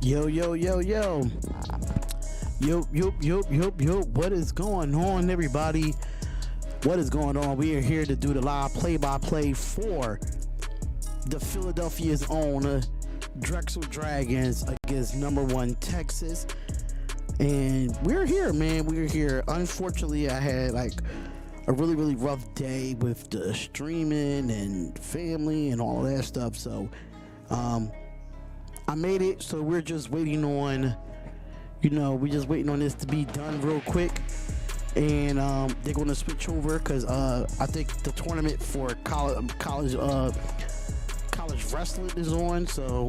Yo, yo, yo, yo. Yo. What is going on, everybody? What is going on? We are here to do the live play-by-play for the Philadelphia's own Drexel Dragons against #1 Texas. And we're here, man. We're here. Unfortunately, I had like a really rough day with the streaming and family and all that stuff. So, I made it. So we're just waiting on, we're just waiting on this to be done real quick. And they're going to switch over because I think the tournament for college wrestling is on. So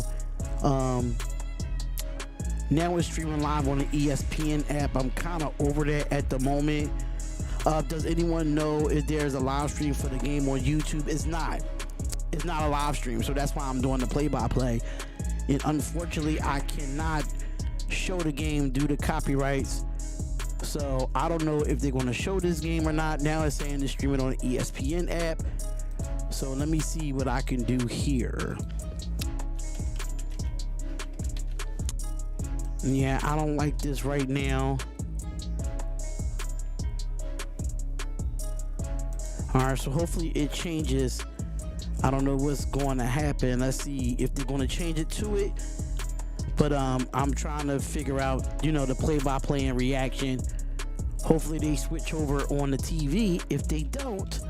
now it's streaming live on the ESPN app. I'm kind of over that at the moment. Does anyone know if there's a live stream for the game on YouTube? It's not a live stream, so that's why I'm doing the play-by-play. And unfortunately, I cannot show the game due to copyrights. So I don't know if they're going to show this game or not. Now it's saying to stream it on the ESPN app. So let me see what I can do here. Yeah, I don't like this right now. Alright, so hopefully it changes. I don't know what's going to happen. Let's see if they're going to change it to it. But I'm trying to figure out, the play-by-play and reaction. Hopefully they switch over on the TV. If they don't,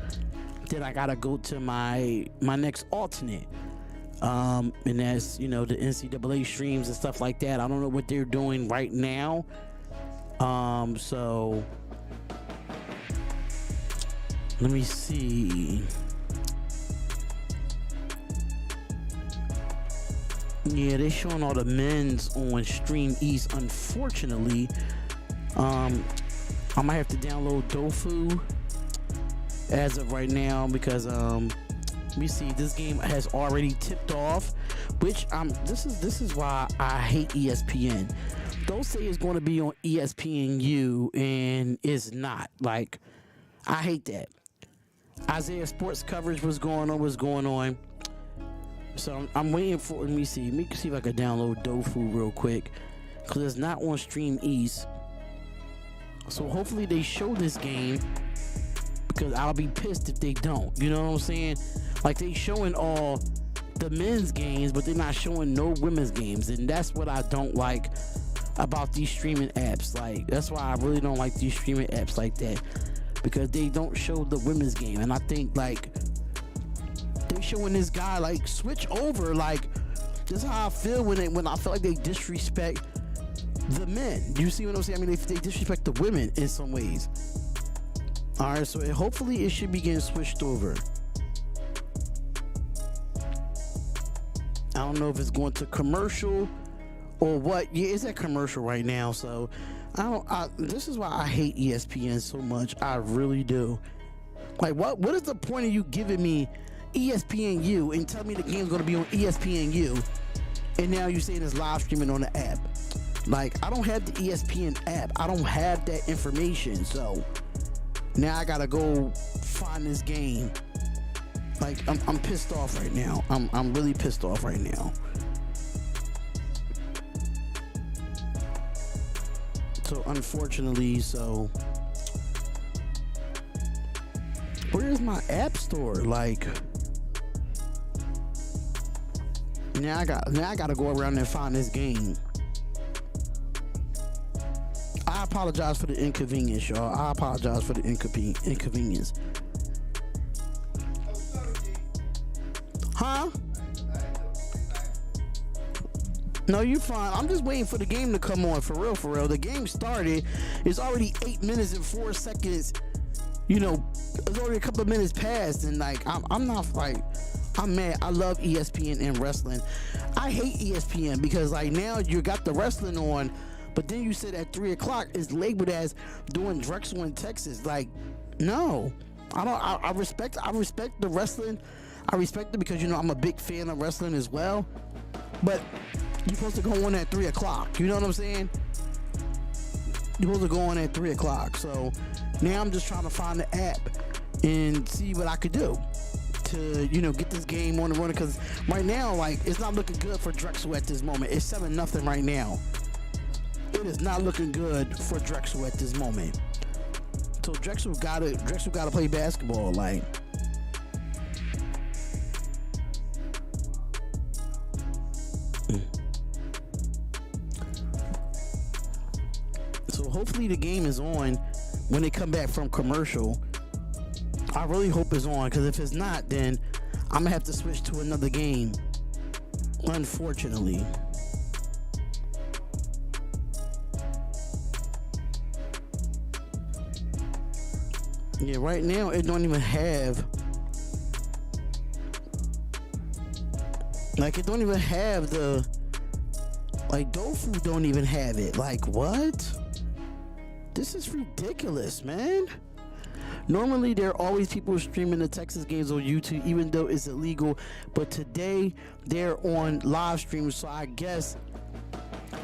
then I gotta go to my next alternate. And that's, the NCAA streams and stuff like that. I don't know what they're doing right now. So let me see. Yeah, they're showing all the men's on Stream East. Unfortunately, I might have to download Dofu as of right now because let me see. This game has already tipped off, which this is why I hate ESPN. They'll say it's going to be on ESPNU and it's not. Like, I hate that. Isaiah Sports coverage was going on. So I'm waiting for, let me see if I can download Dofu real quick because it's not on Stream East. So hopefully they show this game because I'll be pissed if they don't. You know what I'm saying? Like, they showing all the men's games, but they're not showing no women's games, and that's what I don't like about these streaming apps. Like, that's why I really don't like these streaming apps like that, because they don't show the women's game. And I think like they showing this guy like switch over. Like, this is how I feel when I feel like they disrespect the men. You see what I'm saying? I mean, they disrespect the women in some ways. All right, so hopefully it should be getting switched over. I don't know if it's going to commercial or what. Yeah, it's at commercial right now. So this is why I hate ESPN so much. I really do. Like, what is the point of you giving me ESPNU and tell me the game's going to be on ESPNU, and now you're saying it's live streaming on the app? Like, I don't have the ESPN app. I don't have that information. So now I gotta go find this game. Like, I'm pissed off right now. I'm really pissed off right now. So unfortunately, where's my app store? Like, now I gotta go around and find this game. I apologize for the inconvenience, y'all. I apologize for the inconvenience. Huh? No, you fine. I'm just waiting for the game to come on. For real. The game started. It's already 8 minutes and 4 seconds. It's already a couple of minutes past, and like I'm not like, I'm mad. I love ESPN and wrestling. I hate ESPN because like now you got the wrestling on, but then you said at 3 o'clock it's labeled as doing Drexel in Texas. Like, no, I don't. I respect the wrestling. I respect it because I'm a big fan of wrestling as well. But you're supposed to go on at 3 o'clock. You know what I'm saying? You're supposed to go on at 3 o'clock. So now I'm just trying to find the app and see what I could do to, get this game on the run. Because Right now, like, it's not looking good for Drexel at this moment. It's 7-0 right now. It is not looking good for Drexel at this moment. So Drexel gotta play basketball, like. So hopefully the game is on when they come back from commercial. I really hope it's on, because if it's not, then I'm gonna have to switch to another game, unfortunately. Yeah, right now it don't even have, like, it don't even have the, like, Dofu don't even have it. Like, what? This is ridiculous, man. Normally, there are always people streaming the Texas games on YouTube, even though it's illegal. But today, they're on live stream, so I guess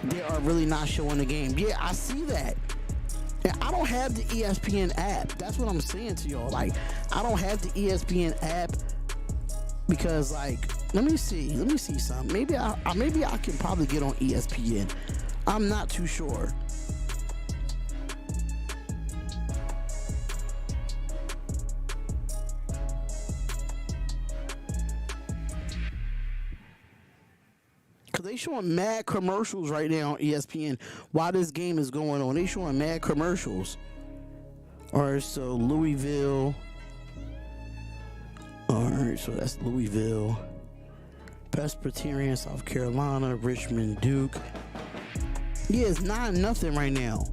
they are really not showing the game. Yeah, I see that. And I don't have the ESPN app. That's what I'm saying to y'all. Like, I don't have the ESPN app because, like, let me see something. Maybe I can probably get on ESPN. I'm not too sure. They showing mad commercials right now on ESPN while this game is going on. They showing mad commercials. Alright, so Louisville. Alright, so that's Louisville. Presbyterian, South Carolina, Richmond, Duke. Yeah, it's 9-0 right now.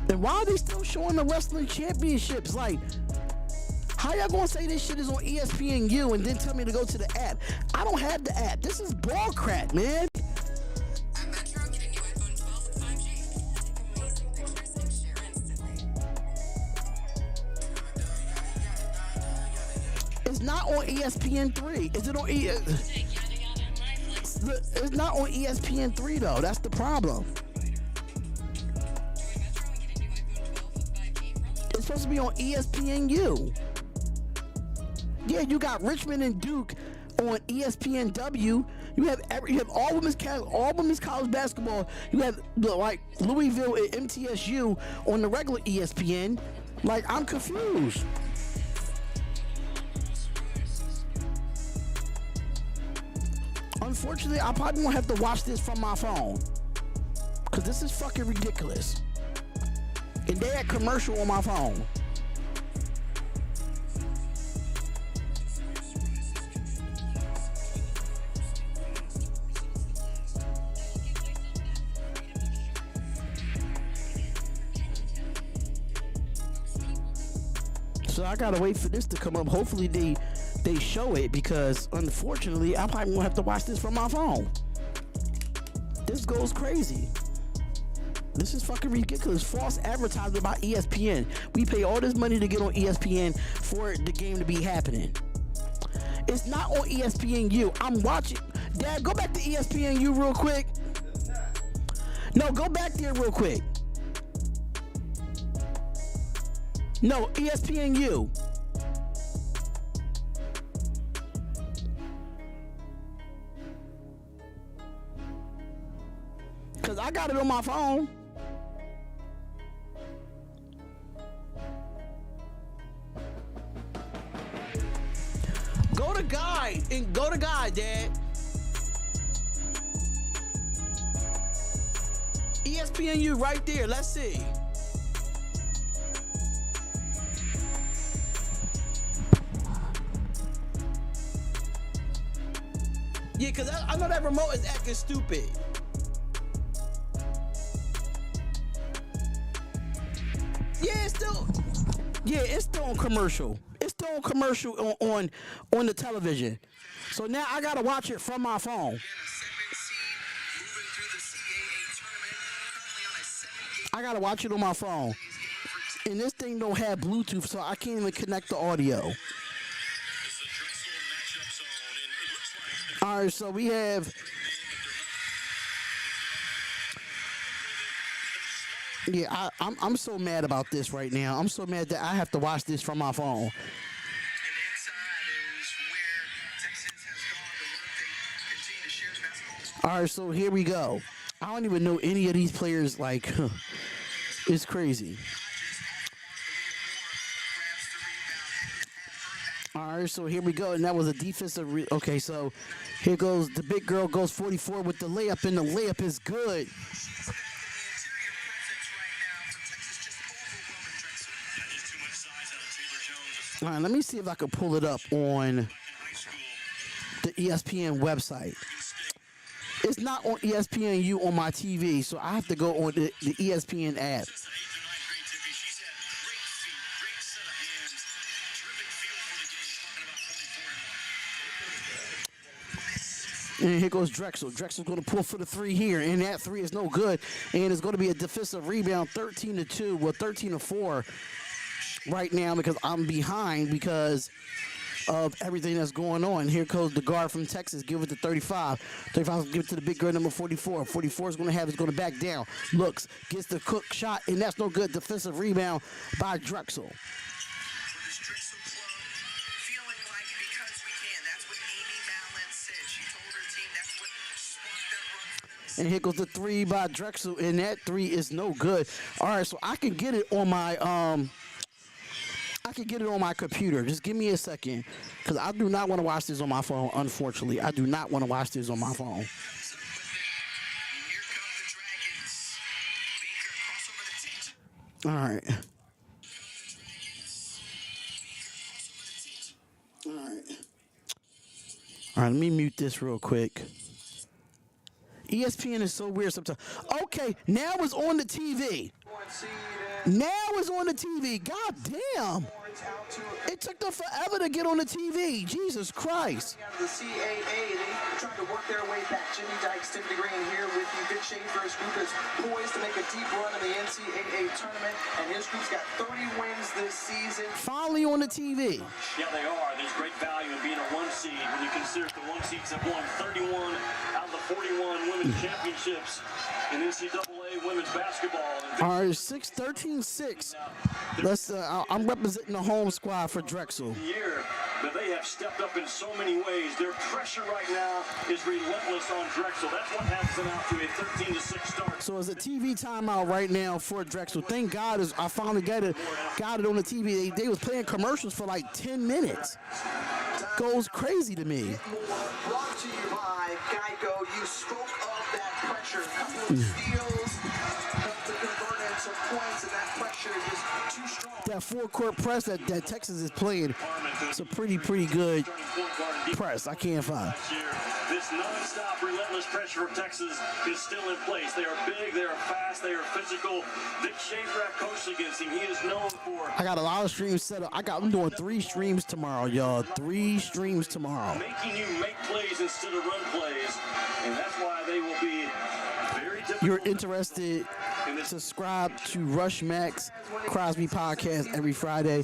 And why are they still showing the wrestling championships? Like, how y'all gonna say this shit is on ESPNU and then tell me to go to the app? I don't have the app. This is ball crap, man. I'm Metro, getting new iPhone 12 with 5G. Take amazing pictures and share instantly. It's not on ESPN3. Is it on It's not on ESPN3 though. That's the problem. It's supposed to be on ESPNU. Yeah, you got Richmond and Duke on ESPNW. You have all women's college basketball. You have like Louisville and MTSU on the regular ESPN. Like, I'm confused. Unfortunately, I probably won't have to watch this from my phone, because this is fucking ridiculous. And they had commercial on my phone. So I gotta wait for this to come up. Hopefully they show it, because unfortunately I probably won't have to watch this from my phone. This goes crazy. This is fucking ridiculous. False advertisement by ESPN. We pay all this money to get on ESPN for the game to be happening. It's not on ESPNU. I'm watching. Dad, go back to ESPNU real quick. No, go back there real quick. No, ESPNU. Because I got it on my phone. Go to guide and go to guide, Dad. ESPNU right there. Let's see. Yeah, because I know that remote is acting stupid. It's still on commercial. It's still on commercial on the television. So now I gotta watch it from my phone. I gotta watch it on my phone. And this thing don't have Bluetooth, so I can't even connect the audio. All right, so we have. Yeah, I'm so mad about this right now. I'm so mad that I have to watch this from my phone. And inside is where Texas has gone to All right, so here we go. I don't even know any of these players. Like, it's crazy. All right, so here we go, and that was a defensive. Okay, so here goes the big girl goes 44 with the layup, and the layup is good. All right, let me see if I can pull it up on the ESPN website. It's not on ESPNU on my TV, so I have to go on the ESPN app. And here goes Drexel. Drexel's going to pull for the three here, and that three is no good. And it's going to be a defensive rebound, 13-2, well, 13-4 right now because I'm behind because of everything that's going on. Here goes the guard from Texas. Give it to 35. 35 give it to the big girl, number 44. 44 is going to have it's going to back down. Looks, gets the cook shot, and that's no good. Defensive rebound by Drexel. And here goes the three by Drexel, and that three is no good. All right, so I can get it on my computer. Just give me a second, because I do not want to watch this on my phone. Unfortunately, I do not want to watch this on my phone. All right. All right. All right. Let me mute this real quick. ESPN is so weird sometimes. Okay, now it's on the TV. Now it's on the TV. God damn. It took them forever to get on the TV. Jesus Christ. The CAA, they tried to work their way back. Jimmy Dykes, Timothy Green here with you. Vic Schaefer's group is poised to make a deep run in the NCAA tournament, and his group's got 30 wins this season. Finally on the TV. Yeah, they are. There's great value in being a one seed when you consider the one seeds have won 31 out of the 41 women's championships in NCAA women's basketball. All right, 13-6. Let's. I'm representing the home squad for Drexel. Year, but they have stepped up in so many ways. Their pressure right now is relentless on Drexel. That's what has them out to a 13-6 start. So it's a TV timeout right now for Drexel. Thank God I finally got it on the TV. They was playing commercials for like 10 minutes. Goes crazy to me. Brought to you by Geico. You spoke of that pressure. A couple of steals to convert into points, and that pressure is too strong. That four-court press that Texas is playing, it's a pretty good press. I can't find. This non-stop, relentless pressure of Texas is still in place. They are big, they are fast, they are physical. Vic Schaefer coached against him. He is known for. I got a lot of streams set up. I'm doing 3 streams tomorrow, y'all. 3 streams tomorrow. Making you make plays instead of run plays, and that's why they will be very difficult. You're interested? Subscribe to Rush Max Crosby podcast every Friday.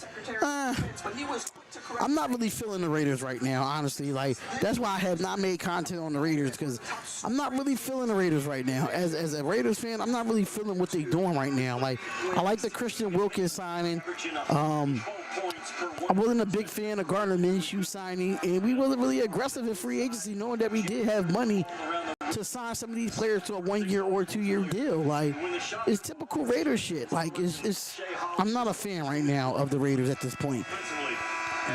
I'm not really feeling the Raiders right now, honestly. Like, that's why I have not made content on the Raiders, because I'm not really feeling the Raiders right now. As a Raiders fan, I'm not really feeling what they're doing right now. Like, I like the Christian Wilkins signing. I wasn't a big fan of Gardner Minshew signing, and we wasn't really aggressive in free agency, knowing that we did have money to sign some of these players to a 1-year or 2-year deal. Like, it's typical Raiders shit. Like, I'm not a fan right now of the Raiders at this point.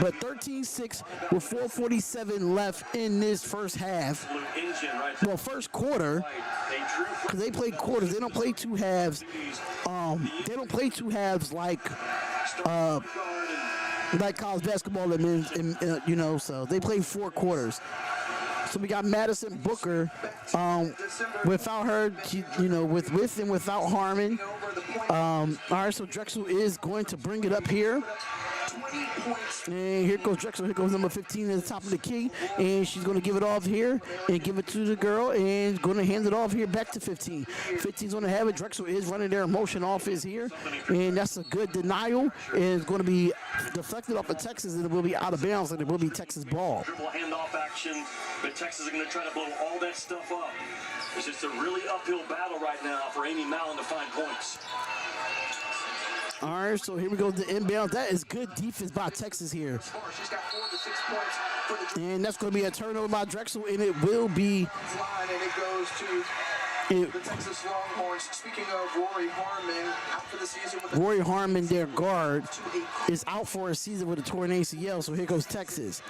But 13-6 with 4:47 left in this first half. Well, first quarter, because they play quarters. They don't play 2 halves. They don't play 2 halves like college basketball, so they play 4 quarters. So we got Madison Booker without her, with and without Harmon. All right, so Drexel is going to bring it up here. And here goes Drexel. Here goes number 15 at the top of the key. And she's going to give it off here and give it to the girl and going to hand it off here back to 15. 15's going to have it. Drexel is running their motion offense here. And that's a good denial. And it's going to be deflected off of Texas, and it will be out of bounds, and it will be Texas ball. Triple handoff action, but Texas is going to try to blow all that stuff up. It's just a really uphill battle right now for Amy Mallon to find points. All right, so here we go, the inbound. That is good defense by Texas here. She's got 4 to 6 points for the And that's going to be a turnover by Drexel, and it will be line, and it goes to the Texas Longhorns. Speaking of Rory Harmon, out for the season with Rory Harmon, their guard, is out for a season with a torn ACL, so here goes Texas.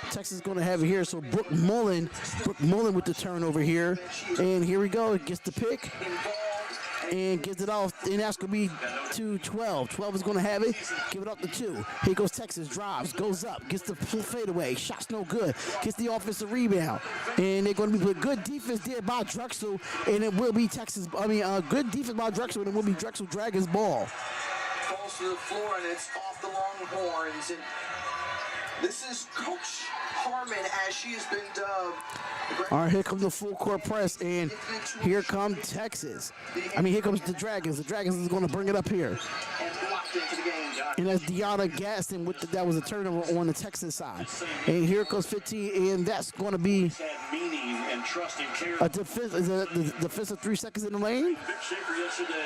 Texas is going to have it here, so Brooke Mullen with the turnover here. And here we go, it gets the pick and gets it off, and that's going to be to 12. 12 is going to have it, give it up to 2. Here goes Texas, drives, goes up, gets the fadeaway, shot's no good, gets the offensive rebound, and they're going to be with good defense there by Drexel, and it will be Texas, good defense by Drexel, and it will be Drexel Dragons ball. falls to the floor, and it's off the Longhorns. And this is Coach Harmon, as she has been dubbed. All right, here comes the full court press, and here comes Texas. Here comes the Dragons. The Dragons is going to bring it up here. And blocked into the game. And that's Deanna Gaston that was a turnover on the Texas side. And here goes 15, and that's going to be Meaning and trust and care. a defensive 3 seconds in the lane. Vic Schaefer yesterday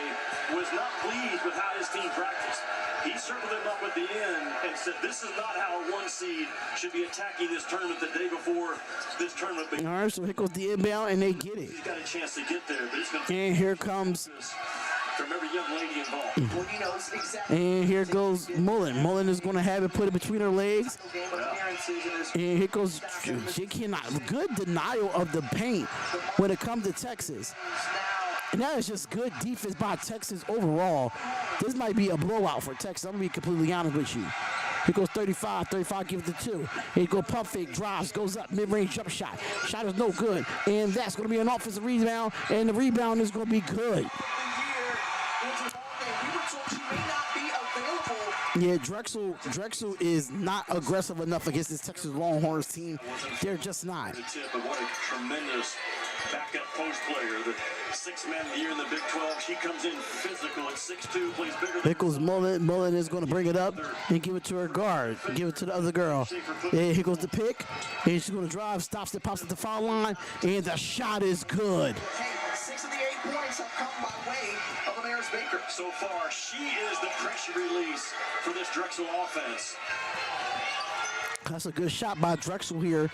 was not pleased with how his team practiced. He circled them up at the end and said, this is not how a 1 seed should be attacking this tournament the day before this tournament begins. All right, so here goes the inbound, and they get it. He's got a chance to get there, but he's going to And here comes, from every young lady involved. Well, he knows exactly. and here goes Mullen. Mullen is going to have it, put it between her legs. Game appearances in this. And here goes, she cannot, good denial of the paint when it comes to Texas. And that is just good defense by Texas overall. This might be a blowout for Texas. I'm going to be completely honest with you. Here goes 35, give it to 2. Here goes pump fake, drives, goes up, mid-range jump shot. Shot is no good. And that's going to be an offensive rebound, and the rebound is going to be good. Yeah, Drexel is not aggressive enough against this Texas Longhorns team. They're just not. But what a tremendous backup post player. The 6th man of the year in the Big 12. She comes in physical at 6'2", plays bigger than Here goes Mullen. Mullen is going to bring it up and give it to her guard. Give it to the other girl. And here goes the pick. And she's going to drive, stops it, pops at the foul line, and the shot is good. Hey, 6 of the 8 points have come by way of Amaris Baker. So far, she is the pressure release for this Drexel offense. That's a good shot by Drexel here.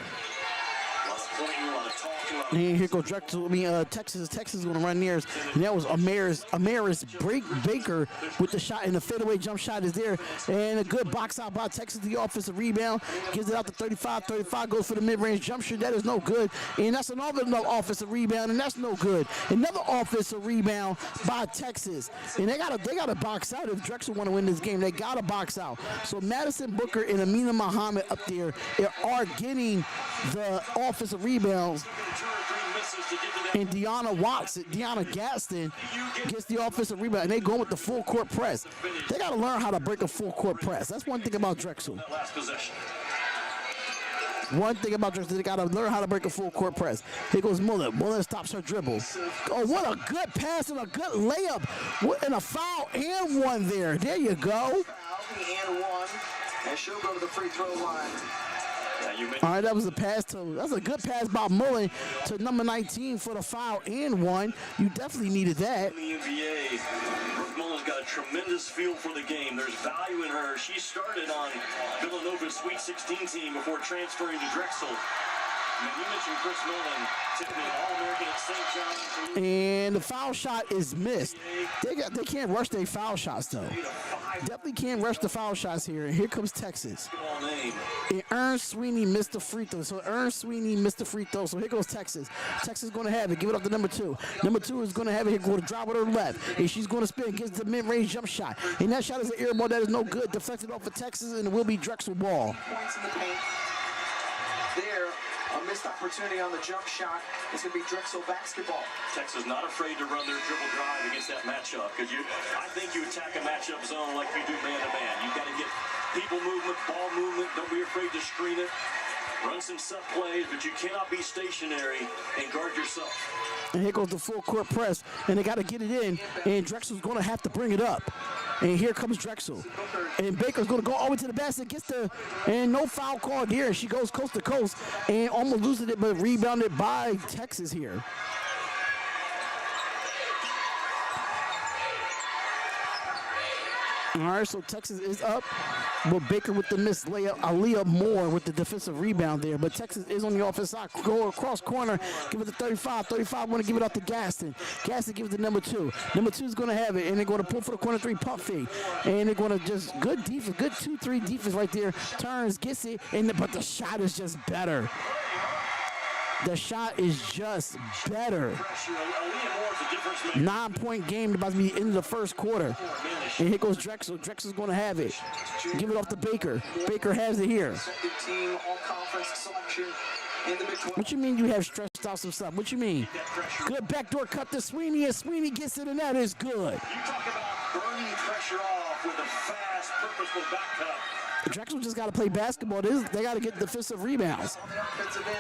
A lot of pointing, a lot of talking, a lot of And here goes Drexel. Texas. Texas is going to run theirs. And that was Amaris Baker with the shot, and the fadeaway jump shot is there. And a good box out by Texas. The offensive rebound gives it out to 35. 35 goes for the mid-range jump shot. That is no good. And that's another offensive rebound, and that's no good. Another offensive rebound by Texas. And they gotta box out if Drexel want to win this game. They gotta box out. So Madison Booker and Amina Muhammad up there are getting the offensive rebounds. And Deanna Gaston gets the offensive rebound, and they go with the full court press. They got to learn how to break a full court press. That's one thing about Drexel. last possession. One thing about Drexel, they got to learn how to break a full court press. Here goes Mullen. Mullen stops her dribble. Oh, what a good pass and a good layup. And a foul and 1 there. There you go. And 1. And she'll go to the free throw line. All right, that was a pass that's a good pass by Mullen to number 19 for the foul and 1. You definitely needed that. In the NBA, Brooke Mullen's got a tremendous feel for the game. There's value in her. She started on Villanova's Sweet 16 team before transferring to Drexel. I mean, you mentioned Chris Mullen, typically an All-American at St. John's. And the foul shot is missed. They can't rush their foul shots, though. Definitely can't rush the foul shots here. And here comes Texas. And Ernst Sweeney missed the free throw. So here goes Texas. Texas is going to have it. Give it up to number 2. Number 2 is going to have it here. Go to drive with her left. And she's going to spin. Gets the mid-range jump shot. And that shot is an air ball that is no good. Deflected off of Texas, and it will be Drexel ball. Points in the paint. There. A missed opportunity on the jump shot. It's going to be Drexel basketball. Texas not afraid to run their dribble drive against that matchup, because I think you attack a matchup zone like you do man-to-man. You've got to get people movement, ball movement. Don't be afraid to screen it. Run some set plays, but you cannot be stationary and guard yourself. And here goes the full court press, and they got to get it in, and Drexel's going to have to bring it up. And here comes Drexel. And Baker's going to go all the way to the basket, and no foul called here. She goes coast to coast and almost loses it, but rebounded by Texas here. All right, so Texas is up. But Baker with the missed layup. Aaliyah Moore with the defensive rebound there. But Texas is on the offensive side. Go across corner. Give it to 35. 35 want to give it out to Gaston. Gaston gives it to number 2. Number 2 is going to have it. And they're going to pull for the corner 3 pump fake. And they're going to just good defense. Good 2-3 defense right there. Turns, gets it. But the shot is just better. The shot is just better. 9-point game about to be in the first quarter. And here goes Drexel. Drexel's going to have it. Give it off to Baker. Baker has it here. What you mean you have stretched out some stuff? What you mean? Good backdoor cut to Sweeney, and Sweeney gets it, and that is good. You talk about burning pressure off with a fast, purposeful back cut. Drexel just got to play basketball. They got to get defensive rebounds.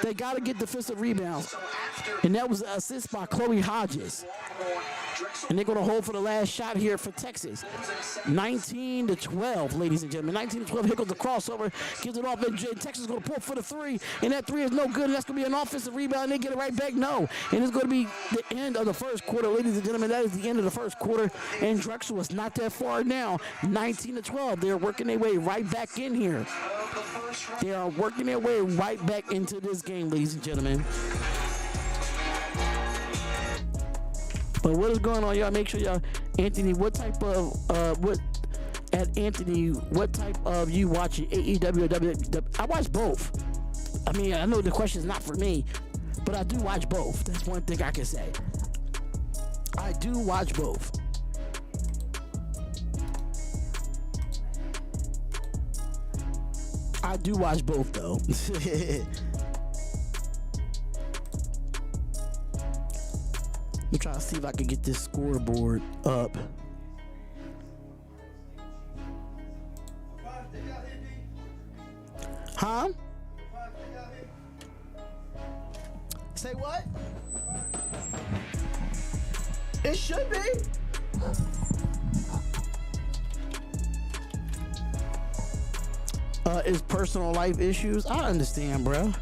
They got to get defensive rebounds. And that was an assist by Chloe Hodges. And they're going to hold for the last shot here for Texas. 19-12, ladies and gentlemen. 19-12. Here goes the crossover. Gives it off. And Texas is going to pull for the 3. And that 3 is no good. And that's going to be an offensive rebound. And they get it right back. No. And it's going to be the end of the first quarter, ladies and gentlemen. That is the end of the first quarter. And Drexel is not that far now. 19-12. They're working their way right back in here. They are working their way right back into this game, ladies and gentlemen. But what is going on, y'all? Make sure y'all, Anthony, what type of you watching AEW or WWE? I watch both. I mean, I know the question is not for me, but I do watch both. That's one thing I can say. I do watch both. I do watch both, though. I'm trying to see if I can get this scoreboard up. Huh? Say what? It should be. It's personal life issues. I understand, bro.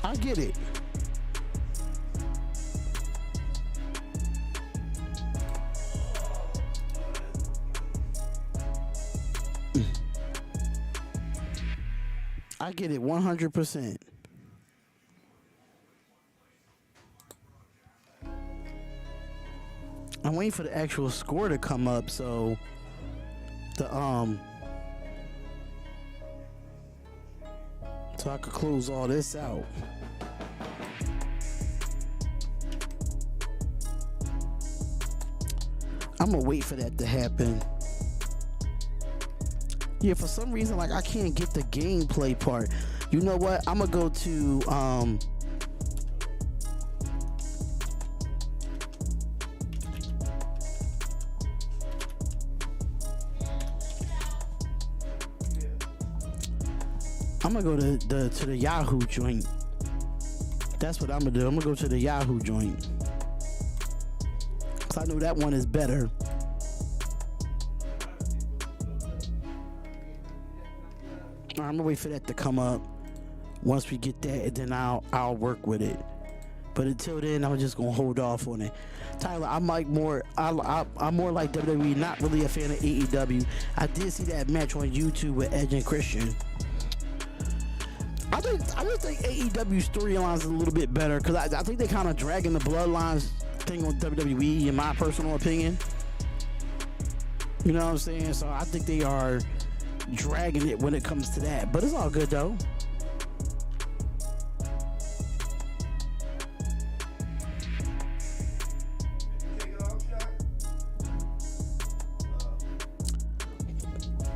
I get it. I get it 100%. I'm waiting for the actual score to come up, so so I could close all this out. I'm gonna wait for that to happen. Yeah, for some reason, like, I can't get the gameplay part. You know what? I'm gonna go to to the Yahoo joint. That's what I'm gonna do. I'm gonna go to the Yahoo joint. 'Cause I know that one is better. I'm gonna wait for that to come up. Once we get that, and then I'll work with it. But until then, I'm just gonna hold off on it. Tyler, I'm more like WWE, not really a fan of AEW. I did see that match on YouTube with Edge and Christian. I just think AEW storylines is a little bit better because I think they kind of dragging the bloodlines thing on WWE, in my personal opinion. You know what I'm saying? So I think they are dragging it when it comes to that, but it's all good though.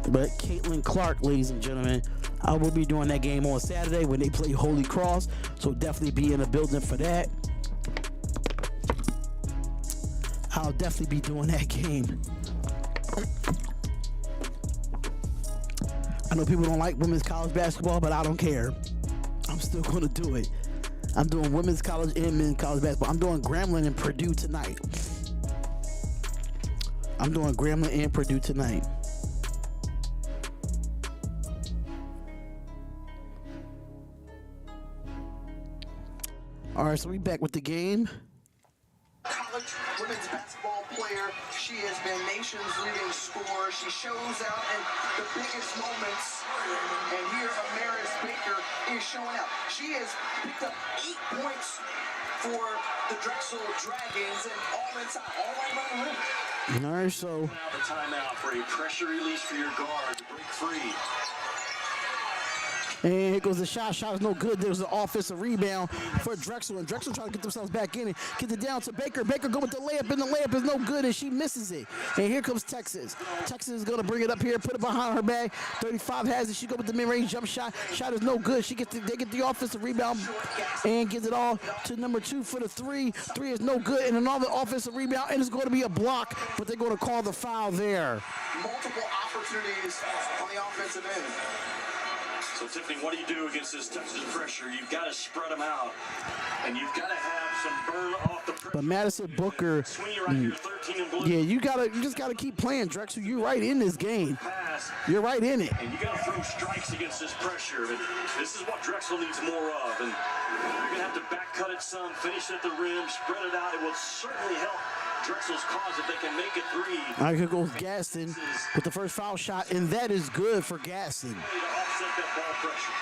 But Caitlin Clark, ladies and gentlemen, I will be doing that game on Saturday when they play Holy Cross, so definitely be in the building for that. I'll definitely be doing that game. I know people don't like women's college basketball, but I don't care. I'm still going to do it. I'm doing women's college and men's college basketball. I'm doing Grambling and Purdue tonight. All right, so we back with the game. College women's basketball player. She has been nation's leading scorer. She shows out in the biggest moments. And here, Amaris Baker is showing out. She has picked up 8 points for the Drexel Dragons and all inside, all right by the rim. All right, so Now the timeout for a pressure release for your guard to break free. and here goes the shot. Shot is no good. There's an offensive rebound for Drexel, and Drexel trying to get themselves back in it. Get it down to Baker. Baker go with the layup, and the layup is no good, and she misses it. And here comes Texas. Texas is going to bring it up here, put it behind her bag. 35 has it. She go with the mid-range jump shot. Shot is no good. They get the offensive rebound and gives it all to number 2 for the 3. 3 is no good, and another offensive rebound, and it's going to be a block, but they're going to call the foul there. Multiple opportunities on the offensive end. So, Tiffany, what do you do against this Texas pressure? You've got to spread them out, and you've got to have some burn off the pressure. But Madison Booker, Sweeney right here, 13 and blue. yeah, you just gotta keep playing, Drexel. You're right in this game. Pass. You're right in it. And you got to throw strikes against this pressure. And this is what Drexel needs more of. And you're going to have to back cut it some, finish at the rim, spread it out. It will certainly help Drexel's cause if they can make it 3. All right, here goes Gaston with the first foul shot, and that is good for Gaston. To offset that ball pressure.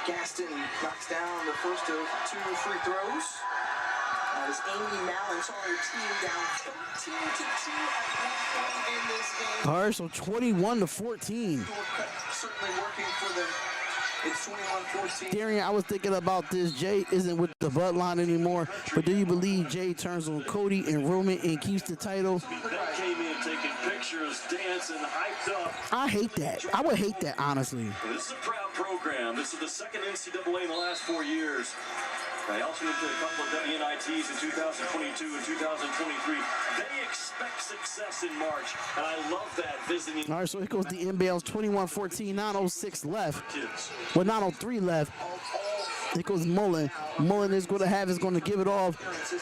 Gaston knocks down the first of 2 free throws. As Amy Mallon saw her team down 13-2 at one point in this game. All right, so 21-14. Certainly working for them. It's 21-14. Darian, I was thinking about this. Jay isn't with the Bud line anymore, but do you believe Jay turns on Cody and Roman and keeps the title? That came in taking pictures, dancing, hyped up. I hate that. I would hate that, honestly. This is a proud program. This is the second NCAA in the last 4 years. They also went to a couple of WNITs in 2022 and 2023. They expect success in March, and I love that visiting All right, so here goes the inbounds, 21-14, 9:06 left. kids. Well, 9:03 left. Here goes Mullen. Mullen is going to give it off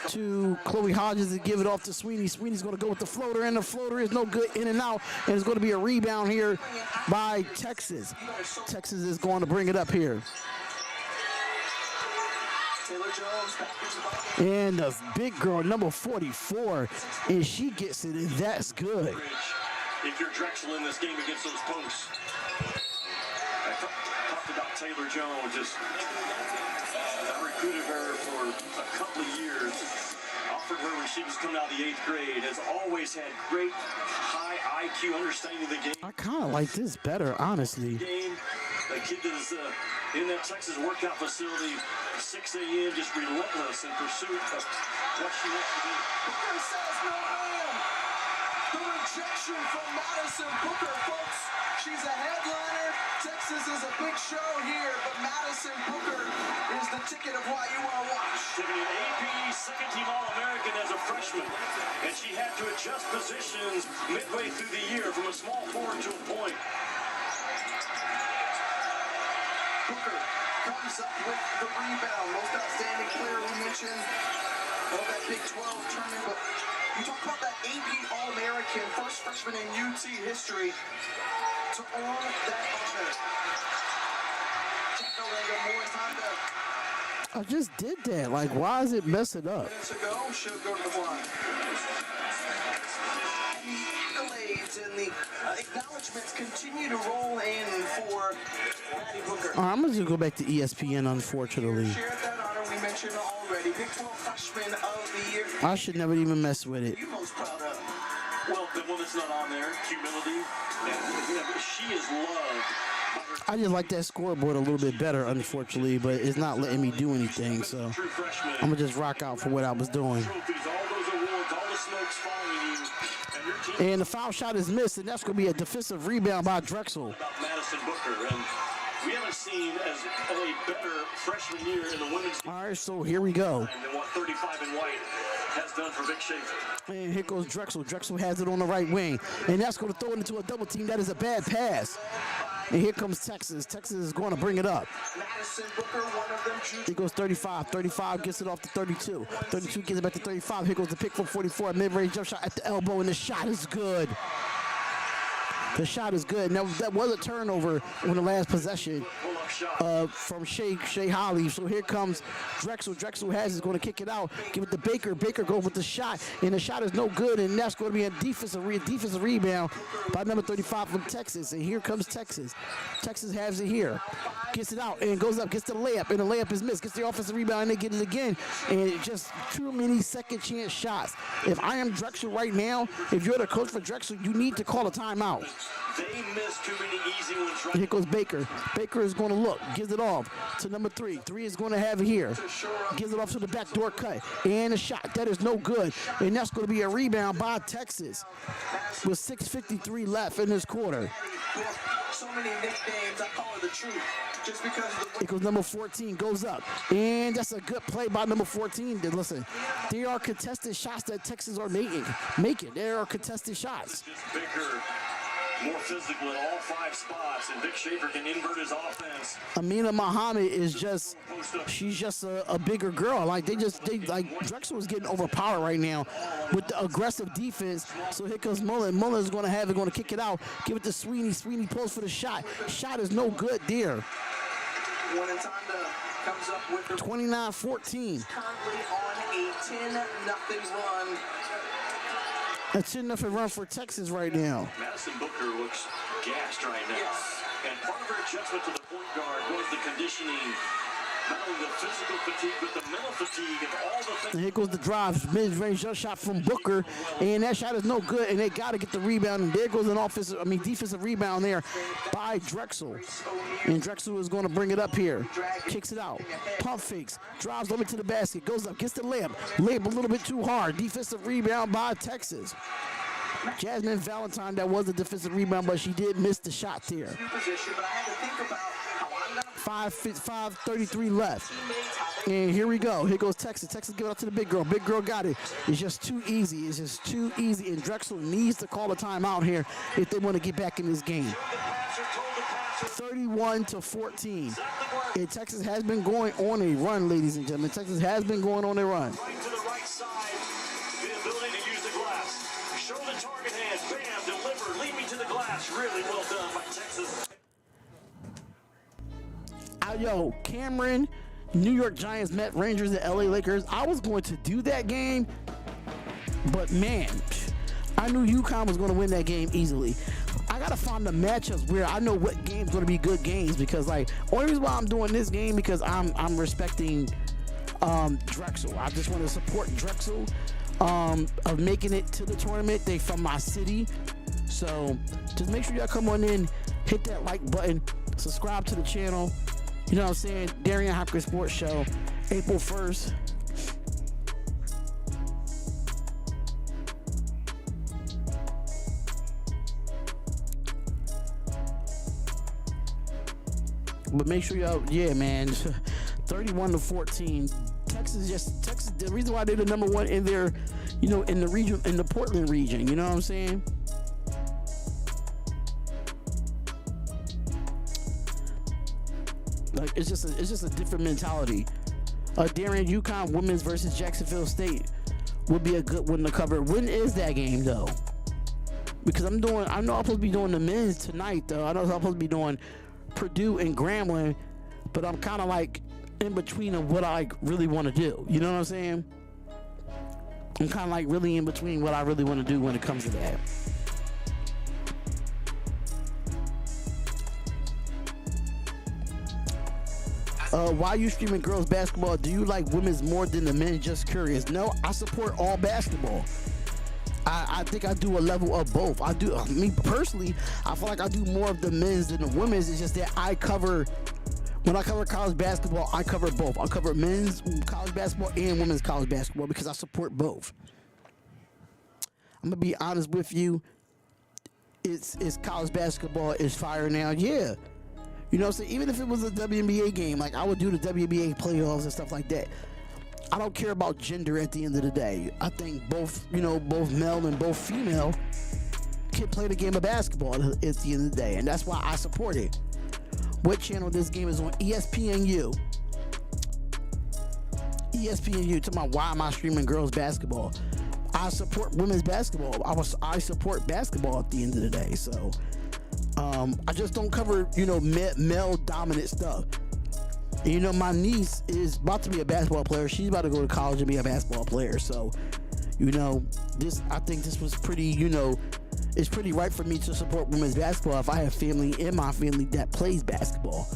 to Chloe Hodges and give it off to Sweeney. Sweeney's going to go with the floater, and the floater is no good, in and out. And it's going to be a rebound here by Texas. Texas is going to bring it up here. Taylor Jones back into the ball. And the big girl, number 44, and she gets it, and that's good. If you're Drexel in this game against those punks. I talked about Taylor Jones. I recruited her for a couple of years. Offered her when she was coming out of the 8th grade. Has always had great high IQ understanding of the game. I kind of like this better, honestly. A kid that is in that Texas workout facility, 6 a.m., just relentless in pursuit of what she wants to do. Booker says no man. The rejection from Madison Booker, folks. She's a headliner. Texas is a big show here, but Madison Booker is the ticket of why you want to watch. Tiffany, an AP second-team All-American as a freshman, and she had to adjust positions midway through the year from a small forward to a point. Booker comes up with the rebound. Most outstanding player we mentioned of that Big 12 tournament. But you talk about that AP All-American, first freshman in UT history to earn that honor. Jack O'Lego, more time to I just did that. Like, why is it messing up? minutes ago. Should go to the blind. And the accolades and the acknowledgments continue to roll in for Maddie Booker. All right, I'm going to just go back to ESPN, unfortunately. Shared that honor we mentioned already. Big 12 freshman of the year. I should never even mess with it. You most proud of? Well, the one that's not on there, humility. And, she is loved. I just like that scoreboard a little bit better, unfortunately, but it's not letting me do anything, so True freshman. I'm going to just rock out for what I was doing. Trophies, all those awards, all the smokes following you, and your team And the foul shot is missed, and that's going to be a defensive rebound by Drexel. about Madison Booker. And we haven't seen as a better freshman year in the women's All right, so here we go. than what 35 in white has done for Vic Schaefer. And here goes Drexel. Drexel has it on the right wing, and that's going to throw it into a double team. That is a bad pass. And here comes Texas. Texas is going to bring it up. Madison Booker, one of them. He goes 35. 35 gets it off to 32. 32 gets it back to 35. Here goes the pick from 44. Mid-range jump shot at the elbow, and the shot is good. The shot is good. Now, that was a turnover on the last possession from Shea Holly. So here comes Drexel. Drexel has is going to kick it out. Give it to Baker. Baker goes with the shot, and the shot is no good, and that's going to be a defensive rebound by number 35 from Texas. And here comes Texas. Texas has it here. Gets it out and goes up, gets the layup, and the layup is missed. Gets the offensive rebound, and they get it again. And it's just too many second chance shots. If I am Drexel right now, if you're the coach for Drexel, you need to call a timeout. They missed too many easy ones. Here goes Baker. Baker is going to look, gives it off to number 3. 3 is going to have it here. Gives it off to the backdoor cut. And a shot. That is no good. And that's going to be a rebound by Texas with 6:53 left in this quarter. So many nicknames, I call her the truth. Just because of the It goes number 14, goes up. And that's a good play by number 14. Listen, there are contested shots that Texas are making. There are contested shots. Just bigger, more physical at all 5 spots, and Vic Schaefer can invert his offense. Amina Muhammad is just, she's just a bigger girl. Like Drexel is getting overpowered right now with the aggressive defense. So here comes Mullen. Mullen is going to have it, going to kick it out. Give it to Sweeney. Sweeney pulls for the shot. Shot is no good there. When it's on comes up with the 29-14. currently on a 10-0 run. A 10-0 run for Texas right now. Madison Booker looks gassed right now. Yes. And part of her adjustment to the point guard was the conditioning, not only the physical fatigue, but the mental fatigue and all the things. And here goes the drive, mid-range jump shot from Booker, and that shot is no good, and they got to get the rebound, and there goes an defensive rebound there by Drexel. And Drexel is going to bring it up here, kicks it out, pump fakes, drives over to the basket, goes up, gets the layup a little bit too hard, defensive rebound by Texas. Jasmine Valentine, that was a defensive rebound, but she did miss the shot there. Position, but I had to think about how I'm gonna 5:33 left. And here we go. Here goes Texas. Texas give it out to the big girl. Big girl got it. It's just too easy. It's just too easy. And Drexel needs to call a timeout here if they want to get back in this game. 31-14. And Texas has been going on a run, ladies and gentlemen. Texas has been going on a run. Right to the right side, the ability to use the glass. Show the target hand, bam, deliver, lead me to the glass. Really well done by Texas. Yo, Cameron, New York Giants met Rangers and LA Lakers. I was going to do that game, but man, I knew UConn was going to win that game easily. I got to find the matchups where I know what game's going to be good games, because like, only reason why I'm doing this game because I'm respecting Drexel. I just want to support Drexel of making it to the tournament. They from my city. So just make sure y'all come on in, hit that like button, subscribe to the channel. You know what I'm saying? Darian Hopkins Sports Show, April 1st. But make sure y'all, yeah, man, 31-14. Texas, the reason why they're the number one in their, you know, in the region, in the Portland region, you know what I'm saying? Like, it's just a different mentality. Darien UConn women's versus Jacksonville State would be a good one to cover. When is that game though? Because I know I'm supposed to be doing the men's tonight though. I know I'm supposed to be doing Purdue and Grambling, but I'm kind of like in between of what I really want to do. You know what I'm saying? I'm kind of like really in between what I really want to do when it comes to that. Why you streaming girls basketball? Do you like women's more than the men? Just curious. No, I support all basketball. I think I do a level of both. I do. Me personally, I feel like I do more of the men's than the women's. It's just that when I cover college basketball, I cover both. I cover men's college basketball and women's college basketball because I support both. I'm gonna be honest with you. It's college basketball is fire now. Yeah. You know what I'm saying? Even if it was a WNBA game, like I would do the WNBA playoffs and stuff like that. I don't care about gender at the end of the day. I think both male and both female can play the game of basketball at the end of the day. And that's why I support it. What channel this game is on? ESPNU. ESPNU. Talking about why am I streaming girls basketball? I support women's basketball. I support basketball at the end of the day. So I just don't cover, male dominant stuff. And, my niece is about to be a basketball player. She's about to go to college and be a basketball player. So, I think this was pretty, it's pretty right for me to support women's basketball if I have family in my family that plays basketball.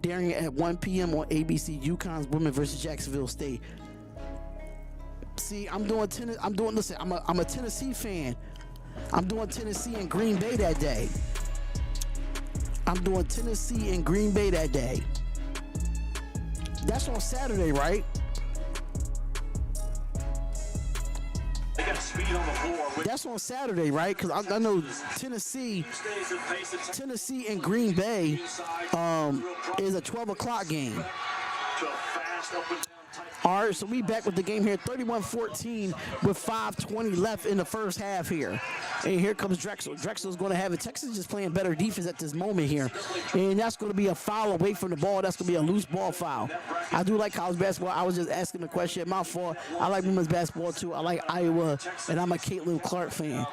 Daring at 1 p.m. on ABC, UConn's women versus Jacksonville State. See, I'm doing Tennessee fan. I'm doing Tennessee and Green Bay that day. That's on Saturday, right? They got speed on the floor. That's on Saturday, right? Because I know Tennessee and Green Bay is a 12 o'clock game. All right, so we back with the game here, 31-14 with 5:20 left in the first half here. And here comes Drexel. Drexel's going to have it. Texas is just playing better defense at this moment here. And that's going to be a foul away from the ball. That's going to be a loose ball foul. I do like college basketball. I was just asking the question. My fault. I like women's basketball, too. I like Iowa, and I'm a Caitlin Clark fan.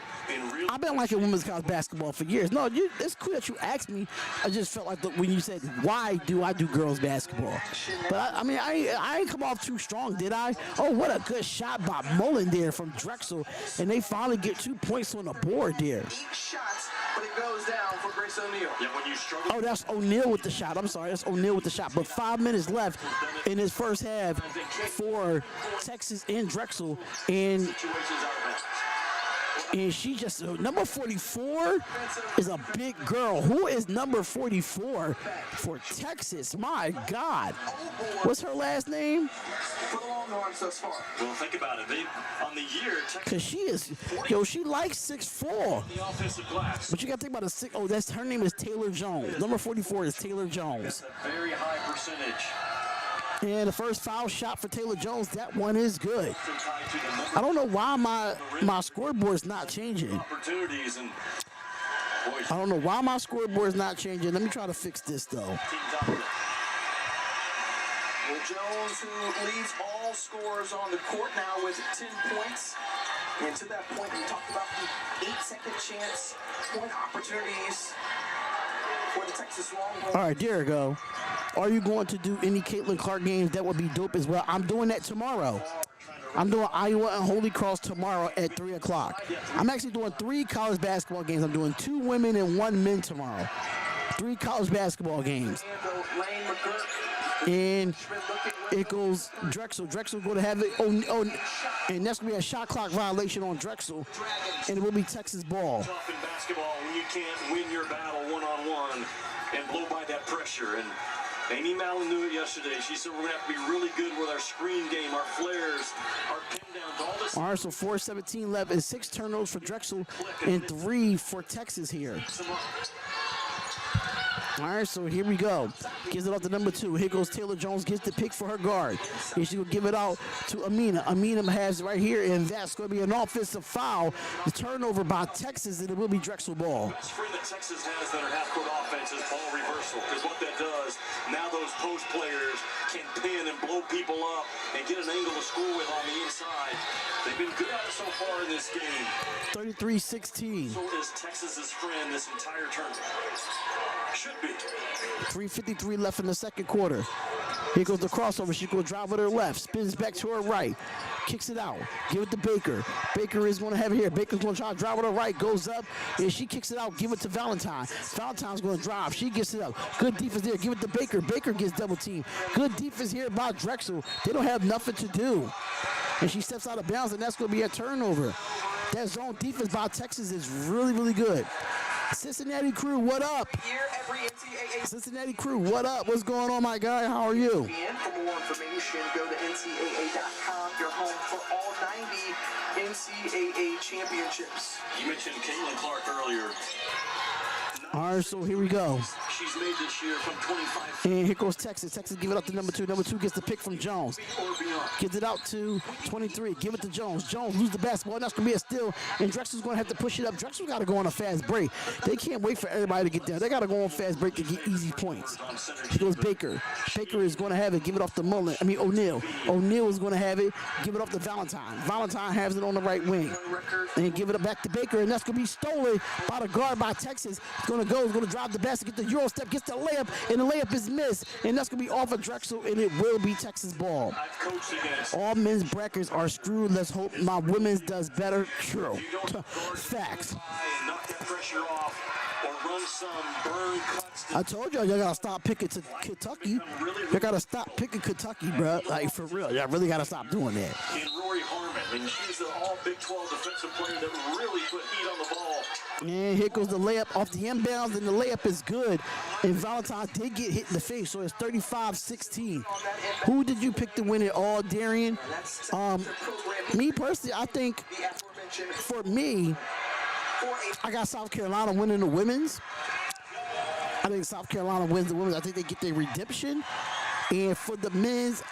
I've been liking women's college basketball for years. No, it's cool that you asked me. I just felt like when you said, why do I do girls basketball? But, I ain't come off too strong, did I? Oh, what a good shot by Mullen there from Drexel. And they finally get 2 points on the board there. 8 shots, but it goes down for Grace O'Neal. Yeah, when you struggle. Oh, that's O'Neal with the shot. I'm sorry, that's O'Neal with the shot. But 5 minutes left in his first half for Texas and Drexel. And she just, number 44 is a big girl. Who is number 44 for Texas? My God. What's her last name? For the Longhorns thus far. Well, think about it. On the year, Texas. Because she likes 6'4". The offensive glass. But you got to think about her name is Taylor Jones. Number 44 is Taylor Jones. A very high percentage. And the first foul shot for Taylor Jones, that one is good. I don't know why my scoreboard's not changing. Opportunities and I don't know why my scoreboard's not changing. Let me try to fix this, though. Well, Jones, who leads all scorers on the court now with 10 points. And to that point, we talked about the 8-second chance point opportunities for the Texas Longhorns. All right, there we go. Are you going to do any Caitlin Clark games? That would be dope as well. I'm doing that tomorrow. I'm doing Iowa and Holy Cross tomorrow at 3 o'clock. I'm actually doing 3 college basketball games. I'm doing 2 women and 1 men tomorrow. 3 college basketball games. And it goes Drexel. Drexel's going to have it. And that's going to be a shot clock violation on Drexel. And it will be Texas ball. tough in basketball when you can't win your battle one-on-one and blow by that pressure. And Amy Mallon knew it yesterday. She said we're going to have to be really good with our screen game, our flares, our pin downs, all this. All right, so 4:17 left and 6 turnovers for Drexel and 3 for Texas here. All right, so here we go. Gives it off to number 2. Here goes Taylor Jones, gets the pick for her guard. And she's going to give it out to Amina. Amina has it right here, and that's going to be an offensive foul. The turnover by Texas, and it will be Drexel ball. The best friend that Texas has that are half-court offense is ball reversal, because what that does, now those post players can pin and blow people up and get an angle to score with on the inside. They've been good at it so far in this game. 33-16. So is Texas's friend this entire tournament. Should be. 3:53 left in the second quarter. Here goes the crossover. She's going to drive with her left. Spins back to her right. Kicks it out. Give it to Baker. Baker is going to have it here. Baker's going to try to drive with her right. Goes up. And she kicks it out. Give it to Valentine. Valentine's going to drive. She gets it up. Good defense there. Give it to Baker. Baker gets double teamed. Good defense here by Drexel. They don't have nothing to do. And she steps out of bounds, and that's going to be a turnover. That zone defense by Texas is really, really good. Cincinnati Crew, what up? Here, every NCAA. Cincinnati Crew, what up? What's going on, my guy? How are you? And for more information, go to NCAA.com. Your home for all 90 NCAA championships. You mentioned Caitlin Clark earlier. All right, so here we go. She she's made this year from 25 And here goes Texas. Texas give it up to number 2. Number 2 gets the pick from Jones. or beyond. Gives it out to 23. Give it to Jones. Jones loses the basketball. That's going to be a steal. And Drexel's going to have to push it up. Drexel's got to go on a fast break. They can't wait for everybody to get down. They got to go on fast break to get easy points. Here goes Baker. Baker is going to have it. Give it off to O'Neal. O'Neal is going to have it. Give it off to Valentine. Valentine has it on the right wing. And give it back to Baker. And that's going to be stolen by the guard by Texas. It's going to go. It's going to drive the basket. Get the Euro step. Gets the layup. And the layup is missed. And that's going to be off of Drexel. And it will be Texas ball. I've coached against. All men's brackets are screwed. Let's hope my women's does better. True. Facts. And knock that pressure off or run some burn cuts. I told y'all gotta stop picking to Kentucky. You gotta stop picking Kentucky, bro. Like, for real. Y'all really gotta stop doing that. And Rory Harmon, and she's the all Big 12 defensive player that really put heat on the ball. And here goes the layup off the inbounds, and the layup is good. And Valentine did get hit in the face, so it's 35-16. Who did you pick to win it all, Darian? Me personally, I think for me, I got South Carolina winning the women's. I think South Carolina wins the women's. I think they get their redemption. And for the men's,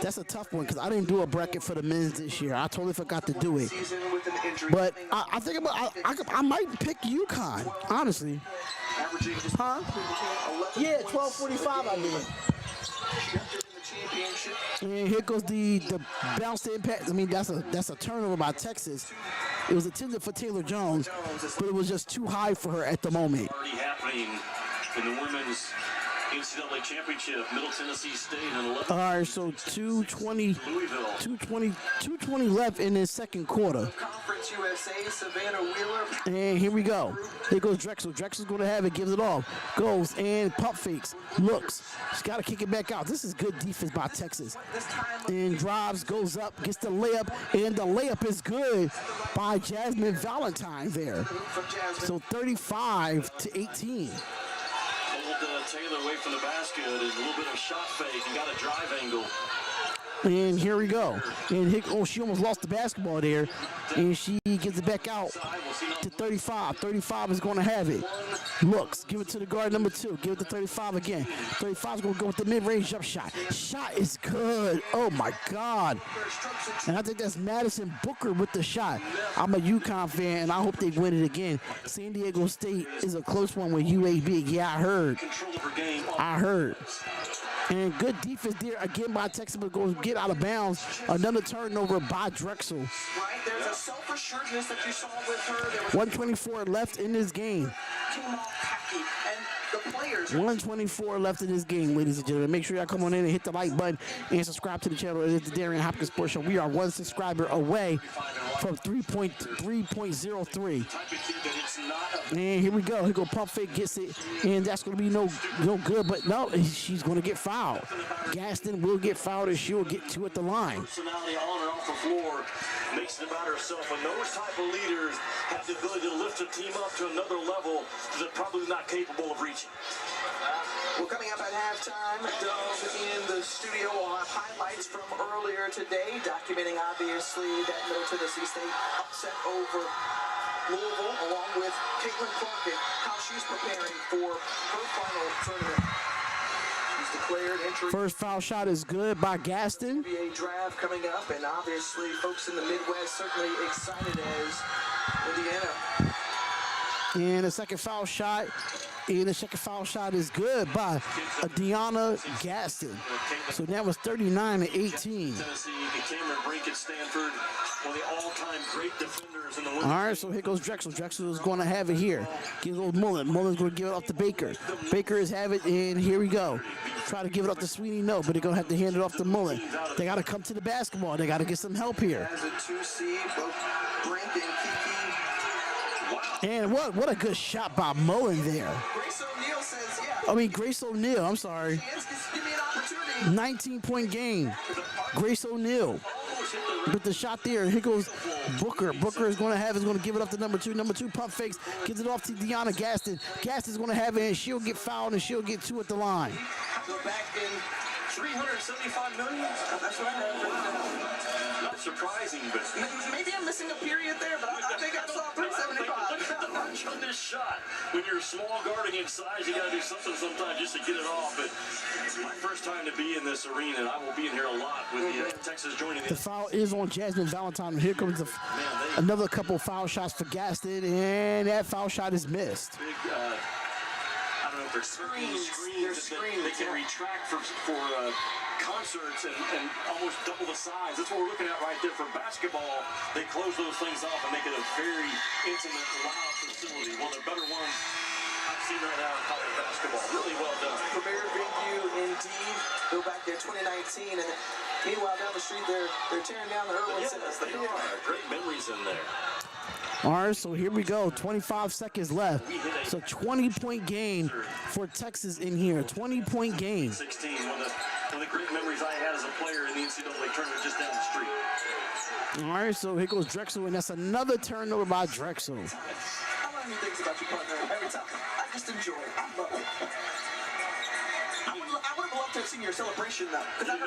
that's a tough one because I didn't do a bracket for the men's this year. I totally forgot to do it. But I think I might pick UConn, honestly. Huh? Yeah, 12:45 I did. And here goes the bounce impact. I mean, that's a turnover by Texas. It was intended for Taylor Jones, but it was just too high for her at the moment. Already happening in the women's NCAA championship, Middle Tennessee State and 11. All right, so 2:20 left in the second quarter. Conference USA, Savannah Wheeler. And here we go. Here goes Drexel. Drexel's going to have it, gives it off. Goes and pump fakes. Looks. She's got to kick it back out. This is good defense by Texas. And drives, goes up, gets the layup, and the layup is good by Jasmine Valentine there. So 35-18. Taylor away from the basket. There's a little bit of shot fake. You got a drive angle. And here we go. And she almost lost the basketball there. And she gets it back out to 35. 35 is going to have it. Looks. Give it to the guard number 2. Give it to 35 again. 35 is going to go with the mid-range jump shot. Shot is good. Oh, my God. And I think that's Madison Booker with the shot. I'm a UConn fan, and I hope they win it again. San Diego State is a close one with UAB. Yeah, I heard. And good defense there again by Texas, but goes get out of bounds. Another turnover by Drexel. Right, there's a self-assuredness that you saw with her. There was 124 left in this game. team all happy, and the players. 124 left in this game, ladies and gentlemen. Make sure y'all come on in and hit the like button and subscribe to the channel. It is the Darian Hopkins Sports Show. We are one subscriber away from 3.03. And here we go. Here go pump fake, gets it, and that's going to be no good. But no, she's going to get fouled. Gaston will get fouled, and she'll get 2 at the line. Personality on and off the floor makes it about herself. And those type of leaders have the ability to lift a team up to another level that they're probably not capable of reaching. Well, coming up at halftime, Doug in the studio will have highlights from earlier today, documenting obviously that Middle Tennessee State upset over Louisville, along with Caitlin Clark and how she's preparing for her final tournament. She's declared entry. First foul shot is good by Gaston. NBA draft coming up, and obviously folks in the Midwest certainly excited as Indiana. And the second foul shot. And the second foul shot is good by Deanna Gaston. So that was 39-18. Tennessee, Cameron Brink at Stanford, one of the all-time great defenders in the league. All right, so here goes Drexel. Drexel is going to have it here. Give it old Mullen. Mullen's going to give it off to Baker. Baker is have it, and here we go. Try to give it off to Sweeney, no, but they're going to have to hand it off to Mullen. They got to come to the basketball. They got to get some help here. As a 2C, both Brink and Kiki. And what a good shot by Mullen there. Grace O'Neal says, yeah. I mean, Grace O'Neal, I'm sorry. Give me an opportunity. 19-point game. Grace O'Neal with the shot there. Here goes Booker. Booker is going to give it up to number 2. Number 2 pump fakes. Gives it off to Deanna Gaston. Gaston's going to have it, and she'll get fouled, and she'll get 2 at the line. Go back in $375 million? That's what I heard. Not surprising, but Maybe I'm missing a period there, but I think I saw 375. hardest shot. When you're a small guarding in size, you got to do something sometimes just to get it off. But it's my first time to be in this arena, and I will be in here a lot with the Texas joining The foul is on Jasmine Valentine. Here comes another couple foul shots for Gaston, and that foul shot is missed. big, I don't know if they're screens that they can retract for concerts and almost double the size. That's what we're looking at right there. For basketball, they close those things off and make it a very intimate, loud facility. One of the better ones I've seen right now in college basketball. Really well done. Premier venue indeed. Go back there 2019, and meanwhile down the street they're tearing down the Irwin Center. Yes, they are. Great memories in there. All right, so here we go. 25 seconds left. So 20-point game for Texas in here. 20-point game. 16, one of the great memories I had as a player in the NCAA tournament just down the street. All right, so here goes Drexel, and that's another turnover by Drexel. I learn new things about your partner every time. I just enjoy it. I love it. I would have loved to have seen your celebration though. Because I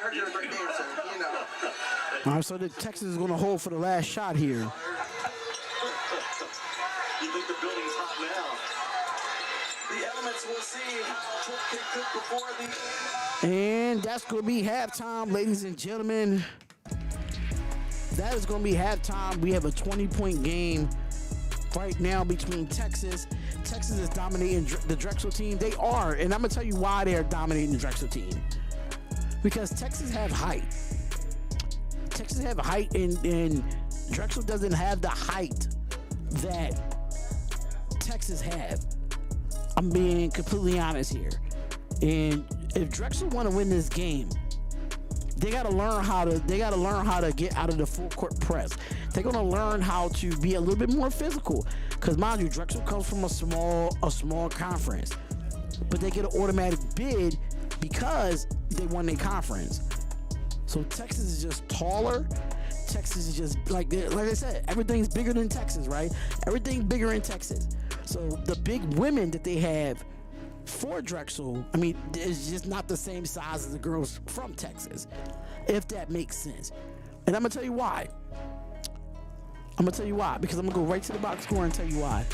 heard you're a great dancer, you know. All right, so the Texas is going to hold for the last shot here. You think the building's hot now? The elements will see how Trip can cook before the end. And that's going to be halftime, ladies and gentlemen. That is going to be halftime. We have a 20-point game right now between Texas. Texas is dominating the Drexel team. They are, and I'm going to tell you why they are dominating the Drexel team. Because Texas have height. Texas have height, and Drexel doesn't have the height that Texas have. I'm being completely honest here. And if Drexel want to win this game, they got to learn how to get out of the full court press. They're going to learn how to be a little bit more physical. Because mind you, Drexel comes from a small conference. But they get an automatic bid because they won their conference. So Texas is just taller. Texas is just like I said, everything's bigger than Texas, right? Everything's bigger in Texas. So the big women that they have for Drexel, I mean, it's just not the same size as the girls from Texas, if that makes sense. And I'm gonna tell you why. Because I'm gonna go right to the box score and tell you why.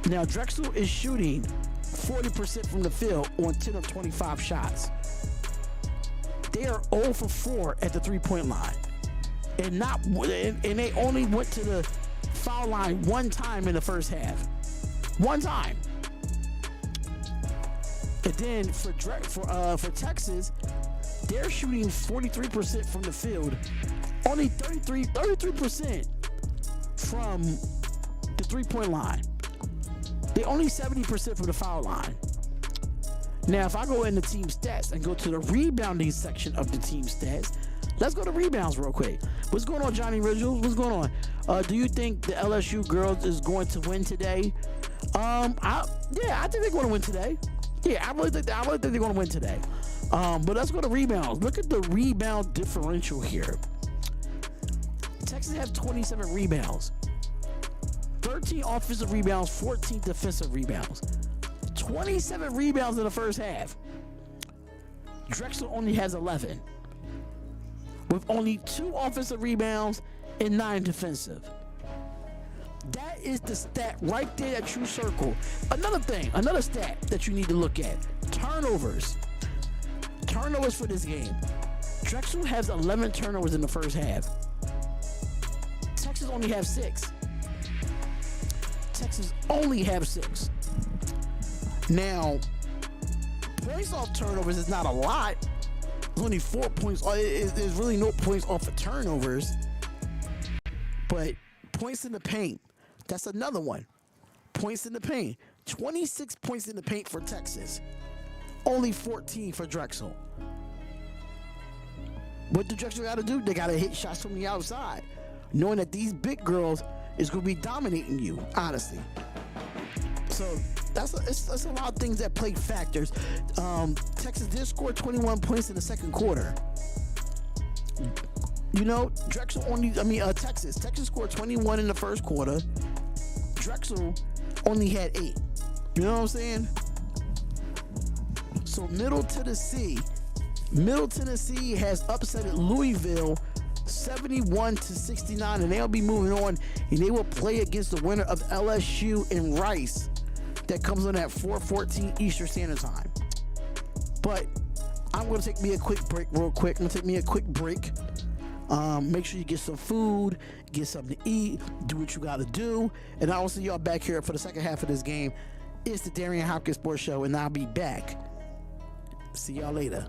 Now Drexel is shooting 40% from the field on 10 of 25 shots. They are 0 for 4 at the 3-point line, and they only went to the foul line one time in the first half. One time. And then for Texas, they're shooting 43% from the field, only 33% from the 3-point line. They only 70% from the foul line. Now, if I go into team stats and go to the rebounding section of the team stats, let's go to rebounds real quick. What's going on, Johnny Ridgels? What's going on? Do you think the LSU girls is going to win today? I think they're going to win today. Yeah, I really think they're going to win today. But let's go to rebounds. Look at the rebound differential here. Texas have 27 rebounds, 13 offensive rebounds, 14 defensive rebounds. 27 rebounds in the first half. Drexel only has 11, with only 2 offensive rebounds and 9 defensive. That is the stat right there that you circle. Another stat that you need to look at: turnovers. Turnovers for this game. Drexel has 11 turnovers in the first half. Texas only have 6. Texas only have 6. Now, points off turnovers is not a lot. There's only 4 points. There's really no points off of turnovers. But points in the paint, that's another one. Points in the paint. 26 points in the paint for Texas. Only 14 for Drexel. What do Drexel got to do? They got to hit shots from the outside, knowing that these big girls is going to be dominating you, honestly. So that's a lot of things that play factors. Texas did score 21 points in the second quarter. You know, Texas scored 21 in the first quarter. Drexel only had 8. You know what I'm saying? So Middle Tennessee has upset Louisville 71-69, and they'll be moving on, and they will play against the winner of LSU and Rice. That comes on at 4:14 Eastern Standard Time. But I'm going to take me a quick break real quick. I'm going to take me a quick break. Make sure you get some food, get something to eat, do what you got to do. And I will see y'all back here for the second half of this game. It's the Darian Hopkins Sports Show, and I'll be back. See y'all later.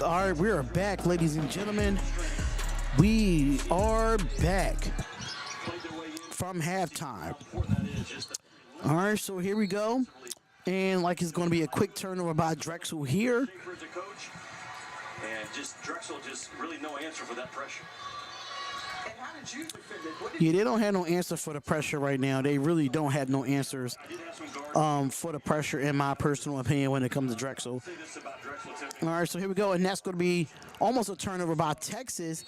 All right, we are back, ladies and gentlemen. We are back from halftime. All right, so here we go. And like it's going to be a quick turnover by Drexel here. And just Drexel, just really no answer for that pressure. And how did you defend it? What did Yeah, they don't have no answer for the pressure right now. They really don't have no answers for the pressure, in my personal opinion, when it comes to Drexel. Say this about Drexel, Tim. All right, so here we go, and that's going to be almost a turnover by Texas,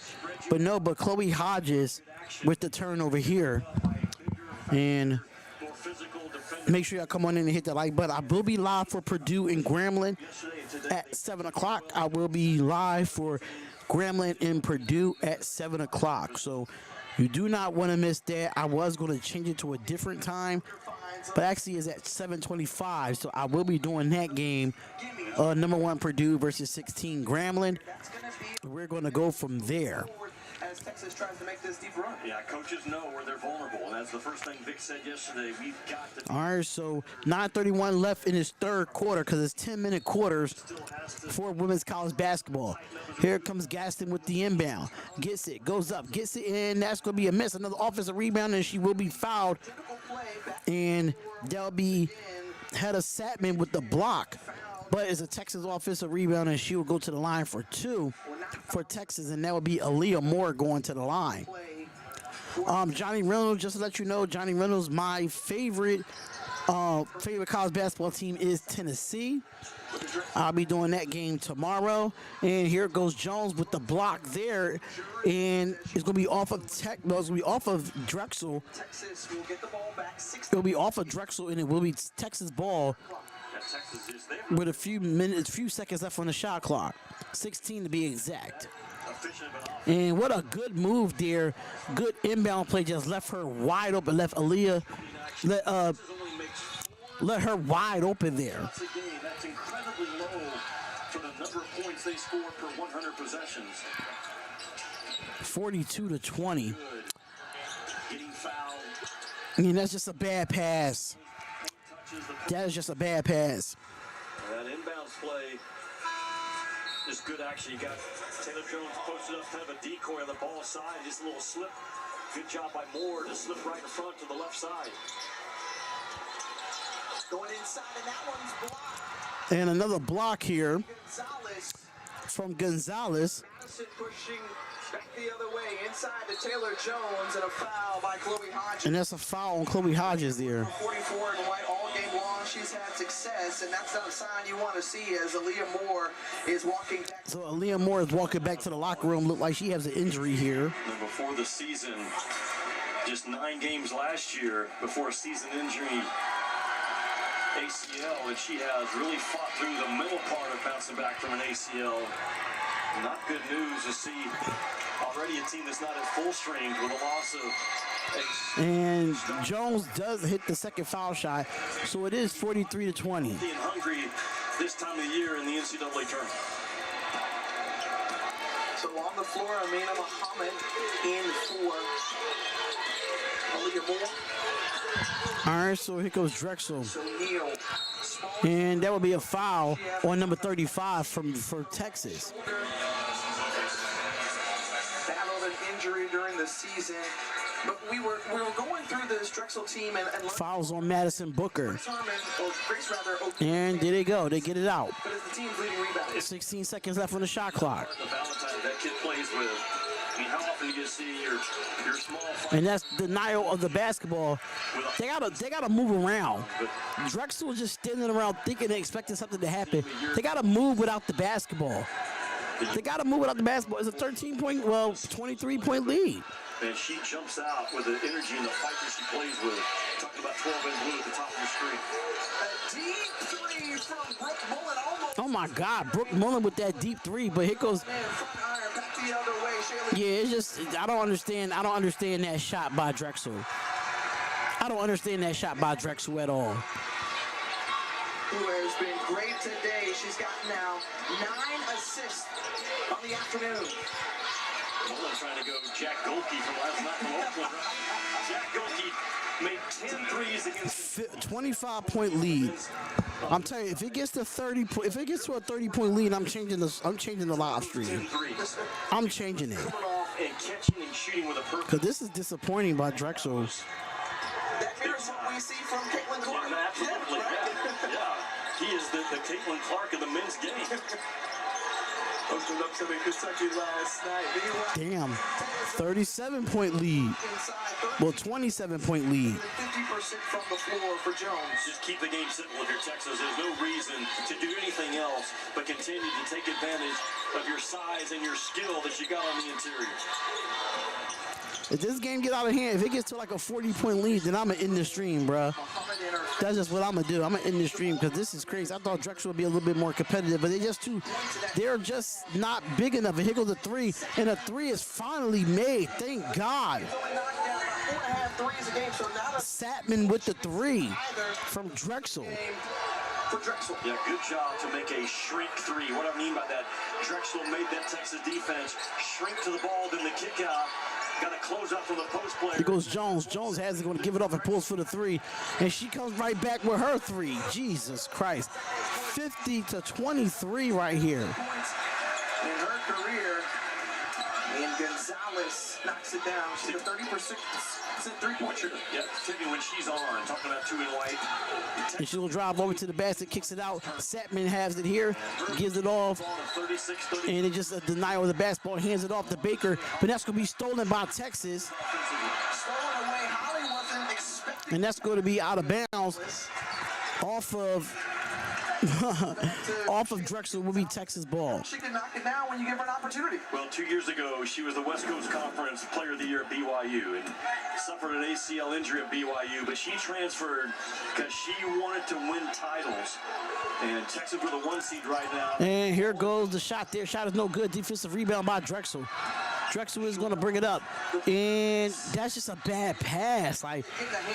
but Chloe Hodges with the turnover here. And More physical defender. make sure y'all come on in and hit that like button. I will be live for Purdue and Grambling Yesterday and today. at 7 o'clock. I will be live for Grambling and Purdue at 7 o'clock. So you do not want to miss that. I was going to change it to a different time, but actually it's at 7:25. So I will be doing that game. Number 1 Purdue versus 16 Grambling. that's going to be We're going to go from there. forward as Texas tries to make this deep run? Yeah, coaches know where they're vulnerable, and that's the first thing Vic said yesterday. We've got to. All right, so 9:31 left in his third quarter because it's 10-minute quarters for women's college basketball. Here comes Gaston with the inbound. Gets it, goes up, gets it in. That's going to be a miss. Another offensive rebound, and she will be fouled. Typical play back And there'll be Hedda Satman with the block. But it's a Texas offensive rebound, and she will go to the line for 2 for Texas, and that would be Aaliyah Moore going to the line. play. Johnny Reynolds, just to let you know, Johnny Reynolds, my favorite college basketball team is Tennessee. I'll be doing that game tomorrow. And here goes Jones with the block there, and it's gonna be off of it's gonna be off of Drexel. Texas will get the ball back 60. It'll be off of Drexel, and it will be Texas ball That Texas is there. with a few seconds left on the shot clock, 16 to be exact. Efficient, but off. And what a good move there. Good inbound play, just left her wide open, left Aaliyah, Only makes let her wide open there. shots a game. That's incredibly low for the number of points they score per 100 possessions. 42-20. Good. Getting fouled. I mean, that's just a bad pass. Touches the That is just a bad pass. That inbounds play is good, actually. You got Taylor Jones posted up, kind of a decoy on the ball side, just a little slip. Good job by Moore to slip right in front to the left side. Going inside, and that one's blocked. And another block here Gonzalez. from Gonzalez. Madison pushing back the other way inside to Taylor Jones, and a foul by Chloe Hodges. And that's a foul on Chloe Hodges there. 44 and white all game long. She's had success, and that's not a sign you want to see as Aaliyah Moore is walking back. So Aaliyah Moore is walking back to the locker room. Look like she has an injury here. And before the season, just 9 games last year before a season injury, ACL, and she has really fought through the middle part of bouncing back from an ACL. Not good news to see already a team that's not at full strength with a loss of And Jones does hit the second foul shot. So it is 43-20. being hungry this time of the year in the NCAA tournament. So on the floor, Amina Muhammad in for Aaliyah Moore. All right, so here goes Drexel. So Neal, small And that would be a foul on number 35 for Texas. battled an injury during the season. But we were going through this Drexel team and Fouls on Madison Booker. Grace rather. And there they go. They get it out. But as the team's leading rebound. 16 seconds left on the shot clock. The Valentine that kid plays with. I mean, how often do you see your small fight And that's denial of the basketball. They gotta move around. Drexel was just standing around thinking they expecting something to happen. They gotta move without the basketball. They gotta move without the basketball. It's a 23-point lead. and she jumps out with the energy and the fight that she plays with. Talking about 12 and blue at the top of your screen. A deep three from Brooke Mullen, almost. Oh my God, Brooke Mullen with that deep three, but here goes. Man, front iron back the other way. Shaylee. Yeah, it's just I don't understand that shot by Drexel. I don't understand that shot by Drexel at all. Who has been great today. She's got now 9 assists on the afternoon. Nolan trying to go Jack Golke from last night from Oakland. Jack Golke made 10 threes against 25-point lead. I'm telling you, if it gets to 30, if it gets to a 30-point lead, I'm changing the live stream. 10 threes. I'm changing it And catching and shooting with a purpose. because this is disappointing by Drexel. That mirrors what we see from Caitlin Clark. Yeah, absolutely. Yeah. He is the Caitlin Clark of the men's game. Opened up to Kentucky last night. Damn, 37-point lead. Inside, Well, 27-point lead. 50% from the floor for Jones. Just keep the game simple if you're Texas. There's no reason to do anything else but continue to take advantage of your size and your skill that you got on the interior. If this game get out of hand, if it gets to like a 40-point lead, then I'm going to end the stream, bruh. That's just what I'm going to do. I'm going to end the stream because this is crazy. I thought Drexel would be a little bit more competitive, but they're just not big enough. And here goes the three, and a three is finally made. Thank God. Satman with the three from Drexel. For Drexel. Yeah, good job to make a shrink three. What I mean by that, Drexel made that Texas defense shrink to the ball, then the kick out. Got to close out from the post player. Here goes Jones. Jones has it, going to give it off and pulls for the three. And she comes right back with her three. Jesus Christ. 50-23 right here. Points in her career. And Gonzalez knocks it down. She's a 30% three-point shooter. Yeah, particularly when she's on. Talking about two and white. And she'll drive over to the basket, kicks it out. Satman has it here, gives it off. 36-30. And it just a denial of the basketball, hands it off to Baker. But that's going to be stolen by Texas. Stolen away. Holly wasn't expecting. And that's going to be out of bounds off of off of Drexel will be Texas ball. She can knock it down when you give her an opportunity. Well, 2 years ago, she was the West Coast Conference Player of the Year at BYU and suffered an ACL injury at BYU, but she transferred because she wanted to win titles. And Texas with a 1 seed right now. And here goes the shot there. Shot is no good. Defensive rebound by Drexel. Drexel is going to bring it up. And that's just a bad pass. Like,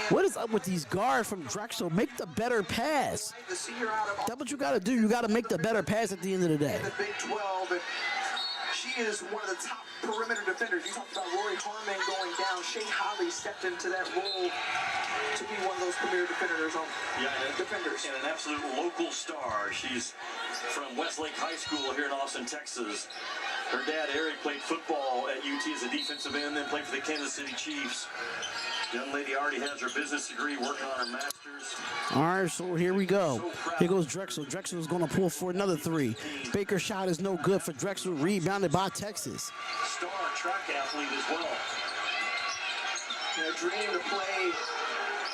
what is up with these guards from Drexel? Make the better pass. The senior out of That's what you got to do. You got to make the better pass at the end of the day. the Big 12, and she is one of the top perimeter defenders. You talked about Rory Harmon going down. Shea Holly stepped into that role to be one of those premier defenders. Defenders. And an absolute local star. She's from Westlake High School here in Austin, Texas. Her dad, Eric, played football at UT as a defensive end, then played for the Kansas City Chiefs. Young lady already has her business degree, working on her master's. All right, so here we go. Here goes Drexel. Drexel is going to pull for another three. Baker's shot is no good for Drexel. Rebounded by Texas. Star track athlete as well. Their dream to play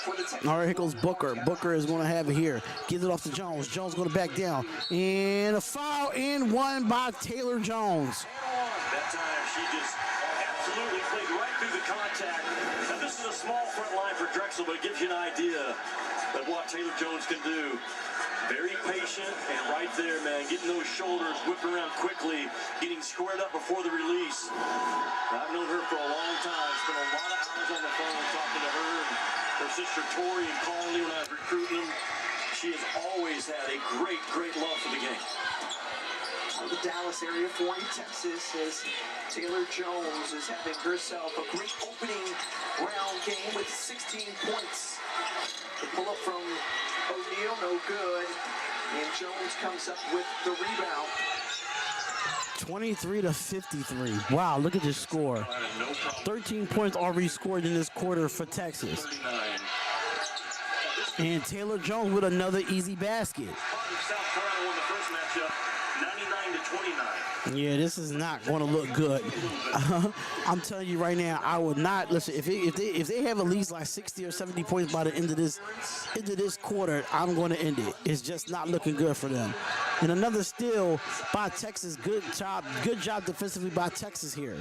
for the Texas. All right, here goes Booker. Booker is going to have it here. Gives it off to Jones. Jones going to back down. And a foul and one by Taylor Jones. That time she just absolutely played right through the contact. Now this is a small front line for Drexel, but it gives you an idea of what Taylor Jones can do. Very patient and right there, man, getting those shoulders, whipping around quickly, getting squared up before the release. I've known her for a long time. Spent a lot of hours on the phone talking to her and her sister Tori and Conley when I was recruiting them. She has always had a great, great love for the game. The Dallas area, Forney, Texas, as Taylor Jones is having herself a great opening round game with 16 points. The pull up from O'Neal, no good. And Jones comes up with the rebound. 23-53. Wow, look at this score. 13 points already scored in this quarter for Texas. And Taylor Jones with another easy basket. South Carolina won the first matchup, 99-29. Yeah, this is not going to look good. I'm telling you right now, I would not listen. If they have at least like 60 or 70 points by the end of this quarter, I'm going to end it. It's just not looking good for them. And another steal by Texas. Good job defensively by Texas here.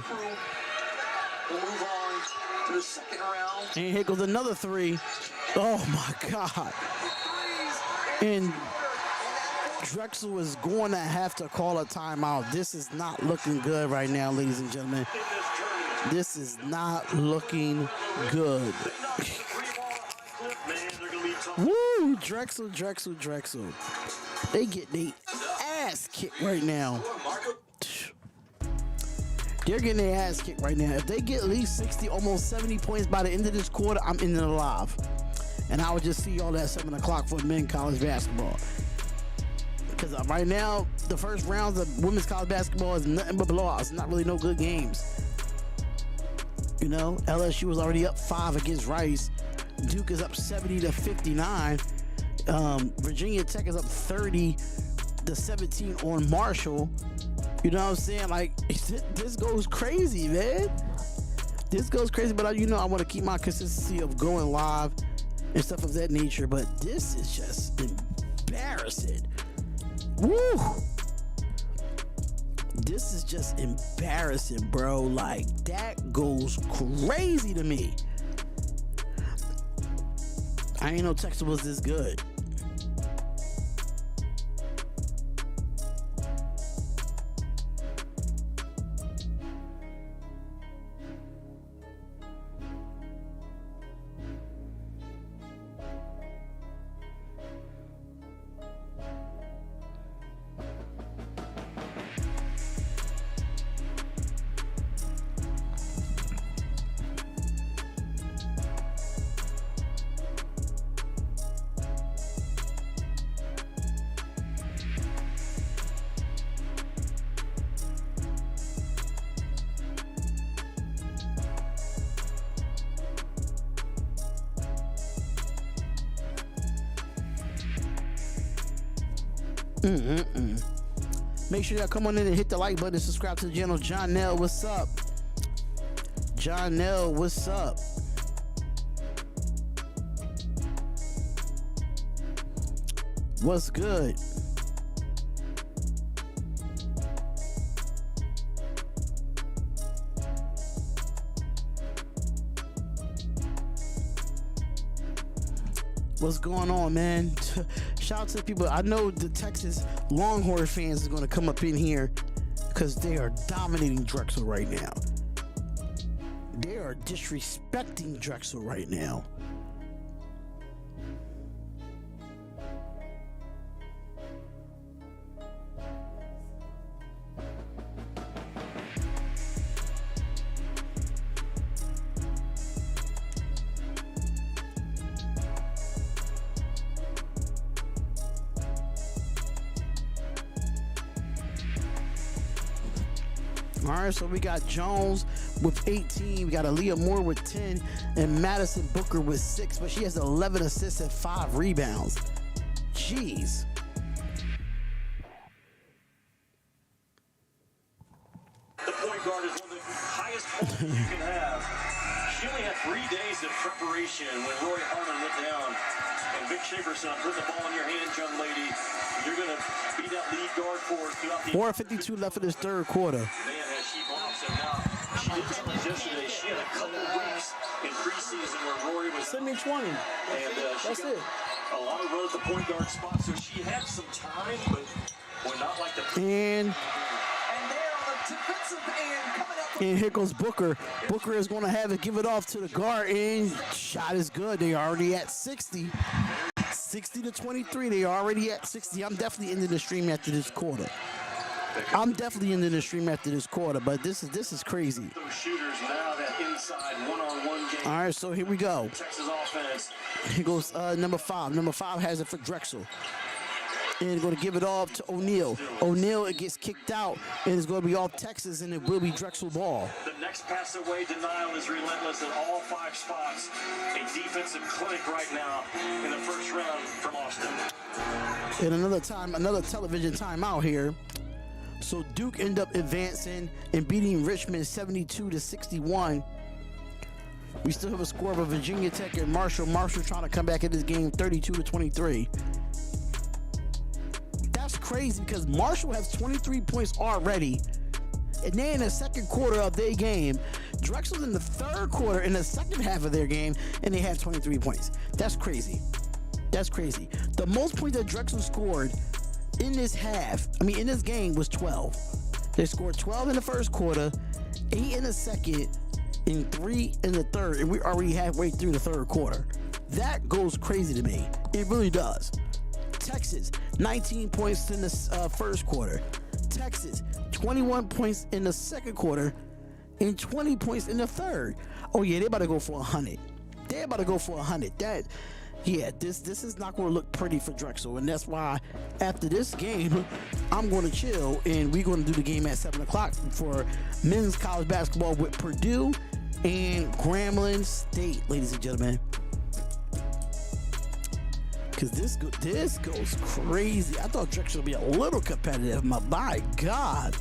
We'll move on to the second round. And here goes another three. Oh my God. And Drexel is going to have to call a timeout. This is not looking good right now, ladies and gentlemen. This is not looking good. Woo! Drexel. They get their ass kicked right now. They're getting their ass kicked right now. If they get at least 60, almost 70 points by the end of this quarter, I'm in it alive. And I would just see all that 7 o'clock for men college basketball. Because right now, the first rounds of women's college basketball is nothing but blowouts. Not really no good games. You know, LSU was already up 5 against Rice. Duke is up 70-59. Virginia Tech is up 30-17 on Marshall. You know what I'm saying? Like, this goes crazy, man. This goes crazy, but you know I want to keep my consistency of going live and stuff of that nature, but this is just embarrassing. Woo! This is just embarrassing, bro. Like, that goes crazy to me. I ain't know Texas was this good. Make sure y'all come on in and hit the like button and subscribe to the channel. John Nell, what's up? John Nell, what's up? What's good? What's going on, man? Shout out to the people. I know the Texas Longhorns fans is going to come up in here because they are dominating Drexel right now. They are disrespecting Drexel right now. All right, so we got Jones with 18, we got Aaliyah Moore with 10, and Madison Booker with 6, but she has 11 assists and 5 rebounds. Jeez. The point guard is one of the highest points you can have. She only had 3 days of preparation when Roy Harmon went down. And Vic Schaefer-son, put the ball in your hands, young lady. You're going to be that lead guard for us throughout the 4:52 left in this third quarter. Man, has she blocked him now. She did tell us yesterday she had a couple weeks in preseason where Rory was. Send me 20. And That's she got it. a lot of run at the point guard spot, so she had some time, but we're not like the. And there on the defensive end, coming up with And here goes Booker. Booker is going to have it, give it off to the guard, and shot is good. They are already at 60. 60-23. They are already at 60. I'm definitely ending the stream after this quarter. I'm definitely ending the stream after this quarter, but this is crazy. Those shooters now that inside one-on-one game. All right, so here we go. Texas offense. Here goes number 5. Number 5 has it for Drexel. And going to give it off to O'Neal. O'Neal, it gets kicked out, and it's going to be off Texas, and it will be Drexel ball. The next pass away denial is relentless at all 5 spots. A defensive clinic right now in the first round from Austin. And another television timeout here. So Duke end up advancing and beating Richmond 72-61. We still have a score of Virginia Tech and Marshall. Marshall trying to come back in this game 32-23. That's crazy because Marshall has 23 points already. And they're in the second quarter of their game. Drexel's in the third quarter in the second half of their game, and they have 23 points. That's crazy. That's crazy. The most points that Drexel scored in this game was 12. They scored 12 in the first quarter, 8 in the second, and 3 in the third, and we're already halfway through the third quarter. That goes crazy to me. It really does. Texas, 19 points in the first quarter. Texas, 21 points in the second quarter. and 20 points in the third. Oh yeah, they about to go for 100. They're about to go for 100. This is not going to look pretty for Drexel, and that's why after this game, I'm going to chill, and we're going to do the game at 7 o'clock for men's college basketball with Purdue and Grambling State, ladies and gentlemen. Because this goes crazy. I thought Drexel would be a little competitive. My God.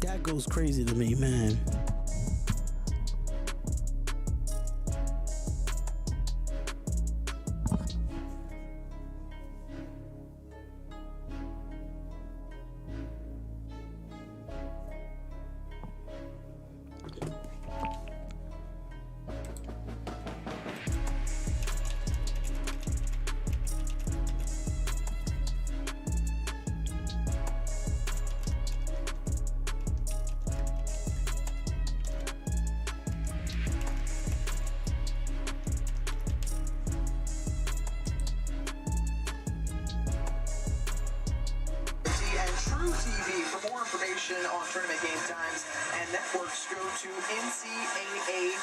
That goes crazy to me, man. TV. For more information on tournament game times and networks, go to NCAA.com.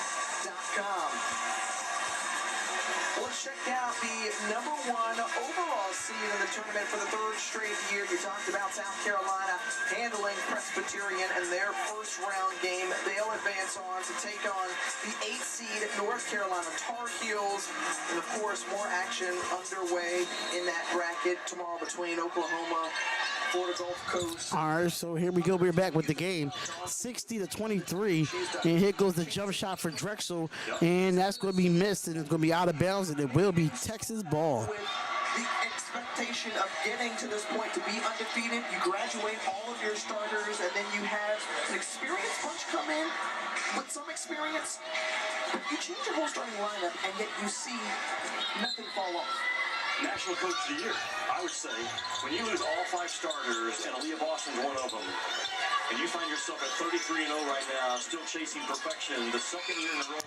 Let's check out the #1 overall seed in the tournament for the third straight year. You talked about South Carolina handling Presbyterian in their first round game. They'll advance on to take on the 8th seed North Carolina Tar Heels. And of course, more action underway in that bracket tomorrow between Oklahoma, Florida Gulf Coast. All right, so here we go. We're back with the game. 60-23, and here goes the jump shot for Drexel, and that's going to be missed, and it's going to be out of bounds, and it will be Texas ball. With the expectation of getting to this point to be undefeated, you graduate all of your starters, and then you have an experienced bunch come in with some experience. You change your whole starting lineup, and yet you see nothing fall off. National Coach of the Year, I would say, when you lose all 5 starters, and Aaliyah Boston's one of them, and you find yourself at 33-0 right now, still chasing perfection, the second year in a row,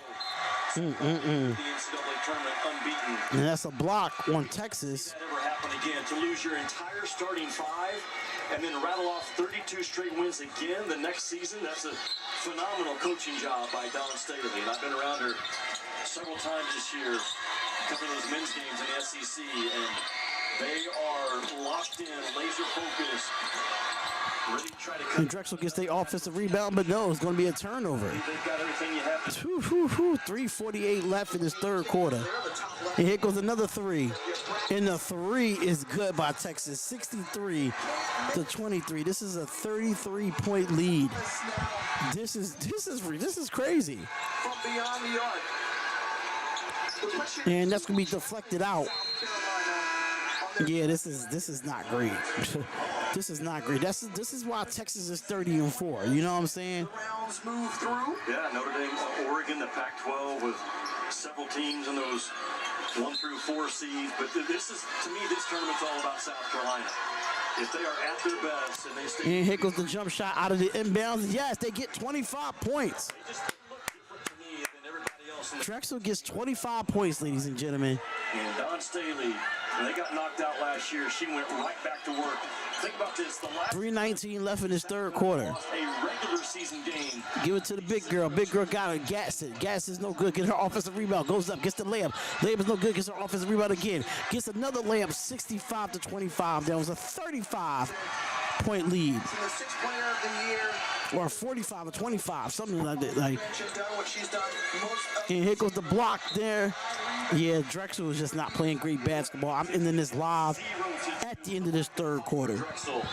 the NCAA tournament unbeaten. And that's a block on Texas. That ever happen again, to lose your entire starting 5 and then rattle off 32 straight wins again the next season? That's a phenomenal coaching job by Dawn Staley, and I've been around her several times this year, covering those men's games in the SEC, and they are locked in, laser focused, ready to try to And Drexel gets the offensive rebound, but no, it's going to be a turnover. They've got everything you have to. 3:48 left in this third quarter. And here goes another 3. And the 3 is good by Texas, 63-23. This is a 33-point lead. This is crazy. From beyond the arc. And that's gonna be deflected out. Yeah, this is not great. This is not great. This is why Texas is 30-4. You know what I'm saying? Rounds move through. Yeah, Notre Dame, Oregon, the Pac-12 with several teams in those 1 through 4 seeds. But this is, to me, this tournament's all about South Carolina. If they are at their best and they stay. And here goes the jump shot out of the inbounds. Yes, they get 25 points. They just look different to me than everybody else. Drexel gets 25 points, ladies and gentlemen. And Dawn Staley, when they got knocked out last year, she went right back to work. Think about this, the last 3:19 left in this third quarter. lost a regular season game. Give it to the big girl. Big girl got it. Gas it. Gas is no good. Get her offensive rebound. Goes up. Gets the layup. Layup is no good. Gets her offensive rebound again. Gets another layup. 65-25. That was a 35-point lead. The 6th player of the year. Or 45-25. Something like that. Like, She's done what she's done most of and here goes the block there. Yeah, Drexel is just not playing great basketball. I'm ending this live at the end of this third quarter. Drexel's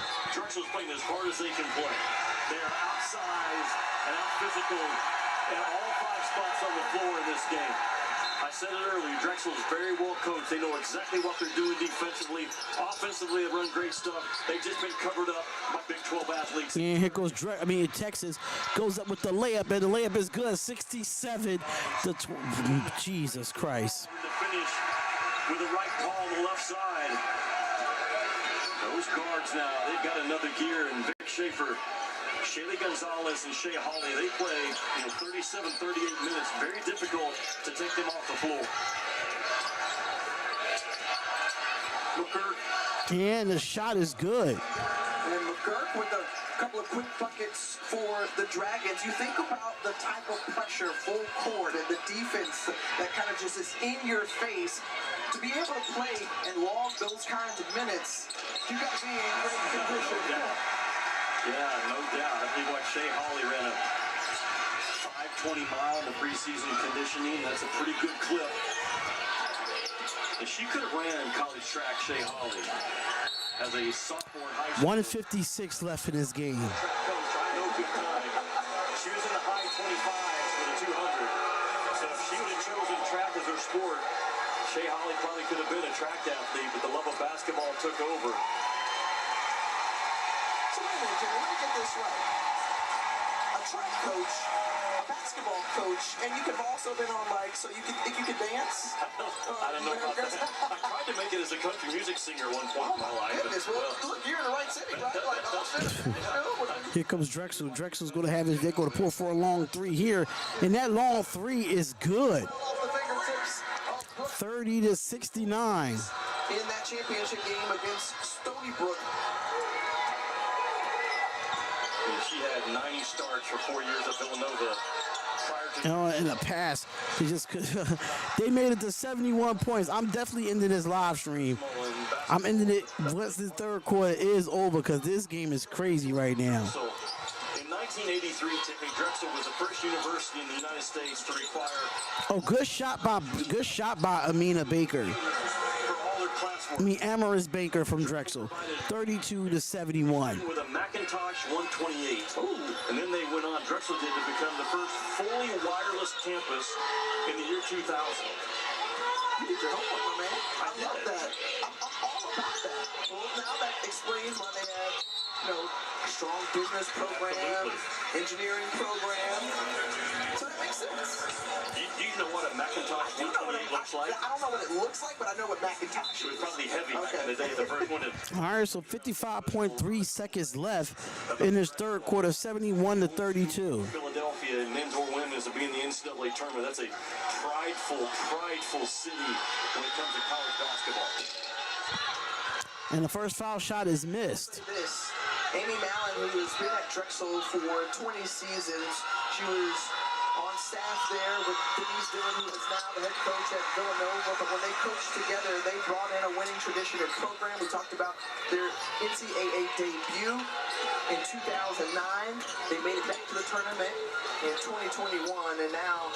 playing as hard as they can play. They are outsized and out physical in all 5 spots on the floor in this game. I said it earlier, Drexel is very well coached. They know exactly what they're doing defensively. Offensively, they run great stuff. They've just been covered up by Big 12 athletes. And here goes Texas goes up with the layup, and the layup is good. 67 to Jesus Christ. To finish with the right ball on the left side. Those guards now, they've got another gear, and Vic Schaefer, Shaylee Gonzalez, and Shea Hawley, they play 37, 38 minutes. Very difficult to take them off the floor. McGurk. And the shot is good. And McGurk with a couple of quick buckets for the Dragons. You think about the type of pressure, full court, and the defense that kind of just is in your face. To be able to play and log those kinds of minutes, you got to be in great condition. Yeah, no doubt. I think what Shea Hawley ran a 5:20 mile in the preseason conditioning. That's a pretty good clip. And she could have ran college track, Shea Hawley, as a sophomore in high school. 156 left in this game. Coach, I know good time. She was in the high 25s for the 200. So if she would have chosen track as her sport, Shea Hawley probably could have been a track athlete, but the love of basketball took over. So wait a minute, Jerry, let me get this right. A track coach, a basketball coach, and you could have also been on so you could think you could dance? I don't know about that. I tried to make it as a country music singer one point in my life. Goodness, well, look, you're in the right city, right? Here comes Drexel. Drexel's going to have they're going to pull for a long three here, and that long three is good. Off the fingertips of 30 to 69. in that championship game against Stony Brook. And she had 90 starts for 4 years at Villanova. In the past, they made it to 71 points. I'm definitely ending this live stream. I'm ending it once the third quarter is over because this game is crazy right now. So, in 1983, Tiffany, Drexel was the first university in the United States to require. Oh, good shot by Amina Baker. Amaris Baker from Drexel, 32 to 71. With a Macintosh 128. And then they went on, Drexel did, to become the first fully wireless campus in the year 2000. You did your homework, my man. I love that. I'm all about that. Well, now that explains why they have, strong business program, engineering program. So that makes sense. You know what a Macintosh 128 looks like? I don't know what it looks like, but I know what Macintosh It is. was probably heavy back in the day, the first one. All right, so 55.3 seconds left in this third quarter, 71 to 32. Philadelphia, men's or women's, to be in the NCAA tournament. That's a prideful city when it comes to college basketball. And the first foul shot is missed. This, Amy Mallon, who has been at Drexel for 20 seasons, she was on staff there with Denise Dillon, who is now the head coach at Villanova. But when they coached together, they brought in a winning tradition and program. We talked about their NCAA debut in 2009. They made it back to the tournament in 2021, and now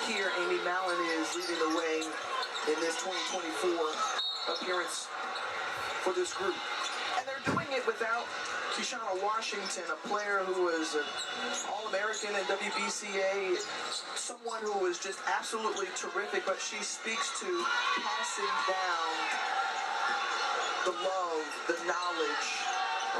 here Amy Mallon is leading the way in this 2024 appearance for this group. And they're doing it without Keshana Washington, a player who was an All-American in WBCA, someone who was just absolutely terrific, but she speaks to passing down the love, the knowledge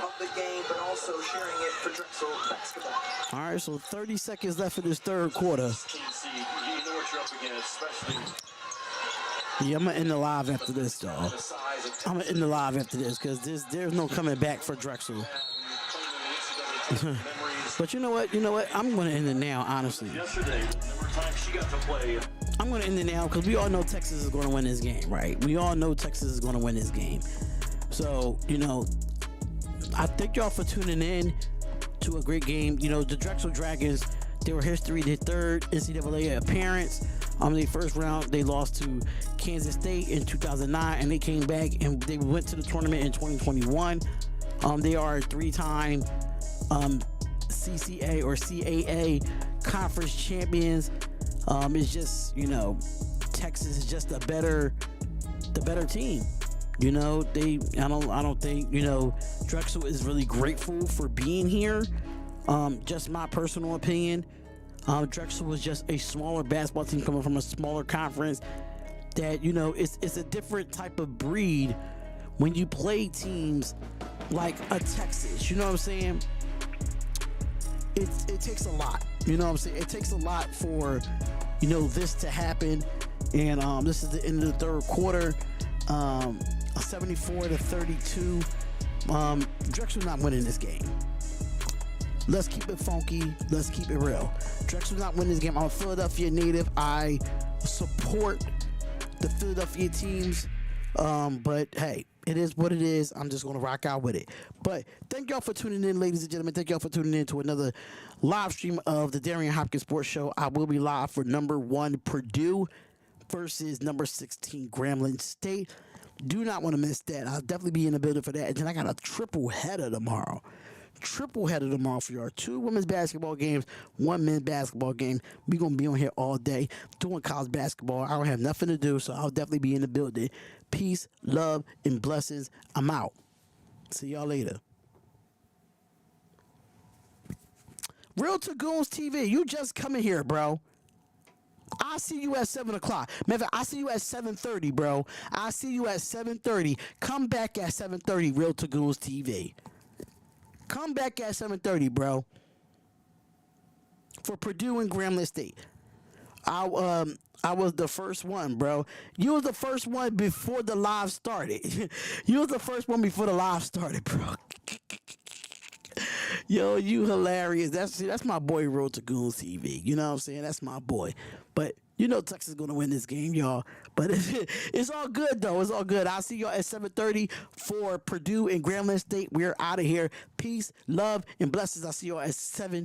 of the game, but also sharing it for Drexel basketball. All right, so 30 seconds left in this third quarter. You know what you're up against, especially Yeah, I'm going to end the live after this, dog. the size of I'm going to end the live after this because there's no coming back for Drexel. But you know what? I'm going to end it now, honestly. yesterday, the number of times she got to play. I'm going to end it now because we all know Texas is going to win this game, right? We all know Texas is going to win this game. So, I thank y'all for tuning in to a great game. The Drexel Dragons, they were history, their third NCAA appearance. The first round, they lost to Kansas State in 2009, and they came back and they went to the tournament in 2021. They are three-time CCA or CAA conference champions. It's just, Texas is just the better team. I don't think, Drexel is really grateful for being here. Just my personal opinion. Drexel was just a smaller basketball team coming from a smaller conference. That, you know, it's a different type of breed when you play teams like a Texas. You know what I'm saying? It takes a lot. You know what I'm saying? It takes a lot for, you know, this to happen. And this is the end of the third quarter. 74-32. Drexel's not winning this game. Let's keep it funky. Let's keep it real. Drexel's not winning this game. I'm a Philadelphia native. I support the Philadelphia teams. But hey, it is what it is. I'm just going to rock out with it. But thank y'all for tuning in, ladies and gentlemen. Thank y'all for tuning in to another live stream of the Darian Hopkins Sports Show. I will be live for number 1 Purdue versus number 16 Grambling State. Do not want to miss that. I'll definitely be in the building for that. And then I got a triple header tomorrow. For y'all. 2 women's basketball games, 1 men's basketball game. We're going to be on here all day doing college basketball. I don't have nothing to do, so I'll definitely be in the building. Peace, love, and blessings. I'm out. See y'all later. Real Tagoons TV, you just coming here, bro. I'll see you at 7 o'clock. Matter of fact, I'll see you at 7:30, bro. I'll see you at 7:30. Come back at 7:30, Real Tagoons TV. Come back at 7:30, bro. For Purdue and Grambling State. I was the first one, bro. You was the first one before the live started. You was the first one before the live started, bro. Yo, you hilarious. That's my boy, Road to Goons TV. You know what I'm saying? That's my boy. But you know Texas is going to win this game, y'all. But it's all good, though. It's all good. I'll see y'all at 7:30 for Purdue and Grambling State. We're out of here. Peace, love, and blessings. I'll see y'all at 7.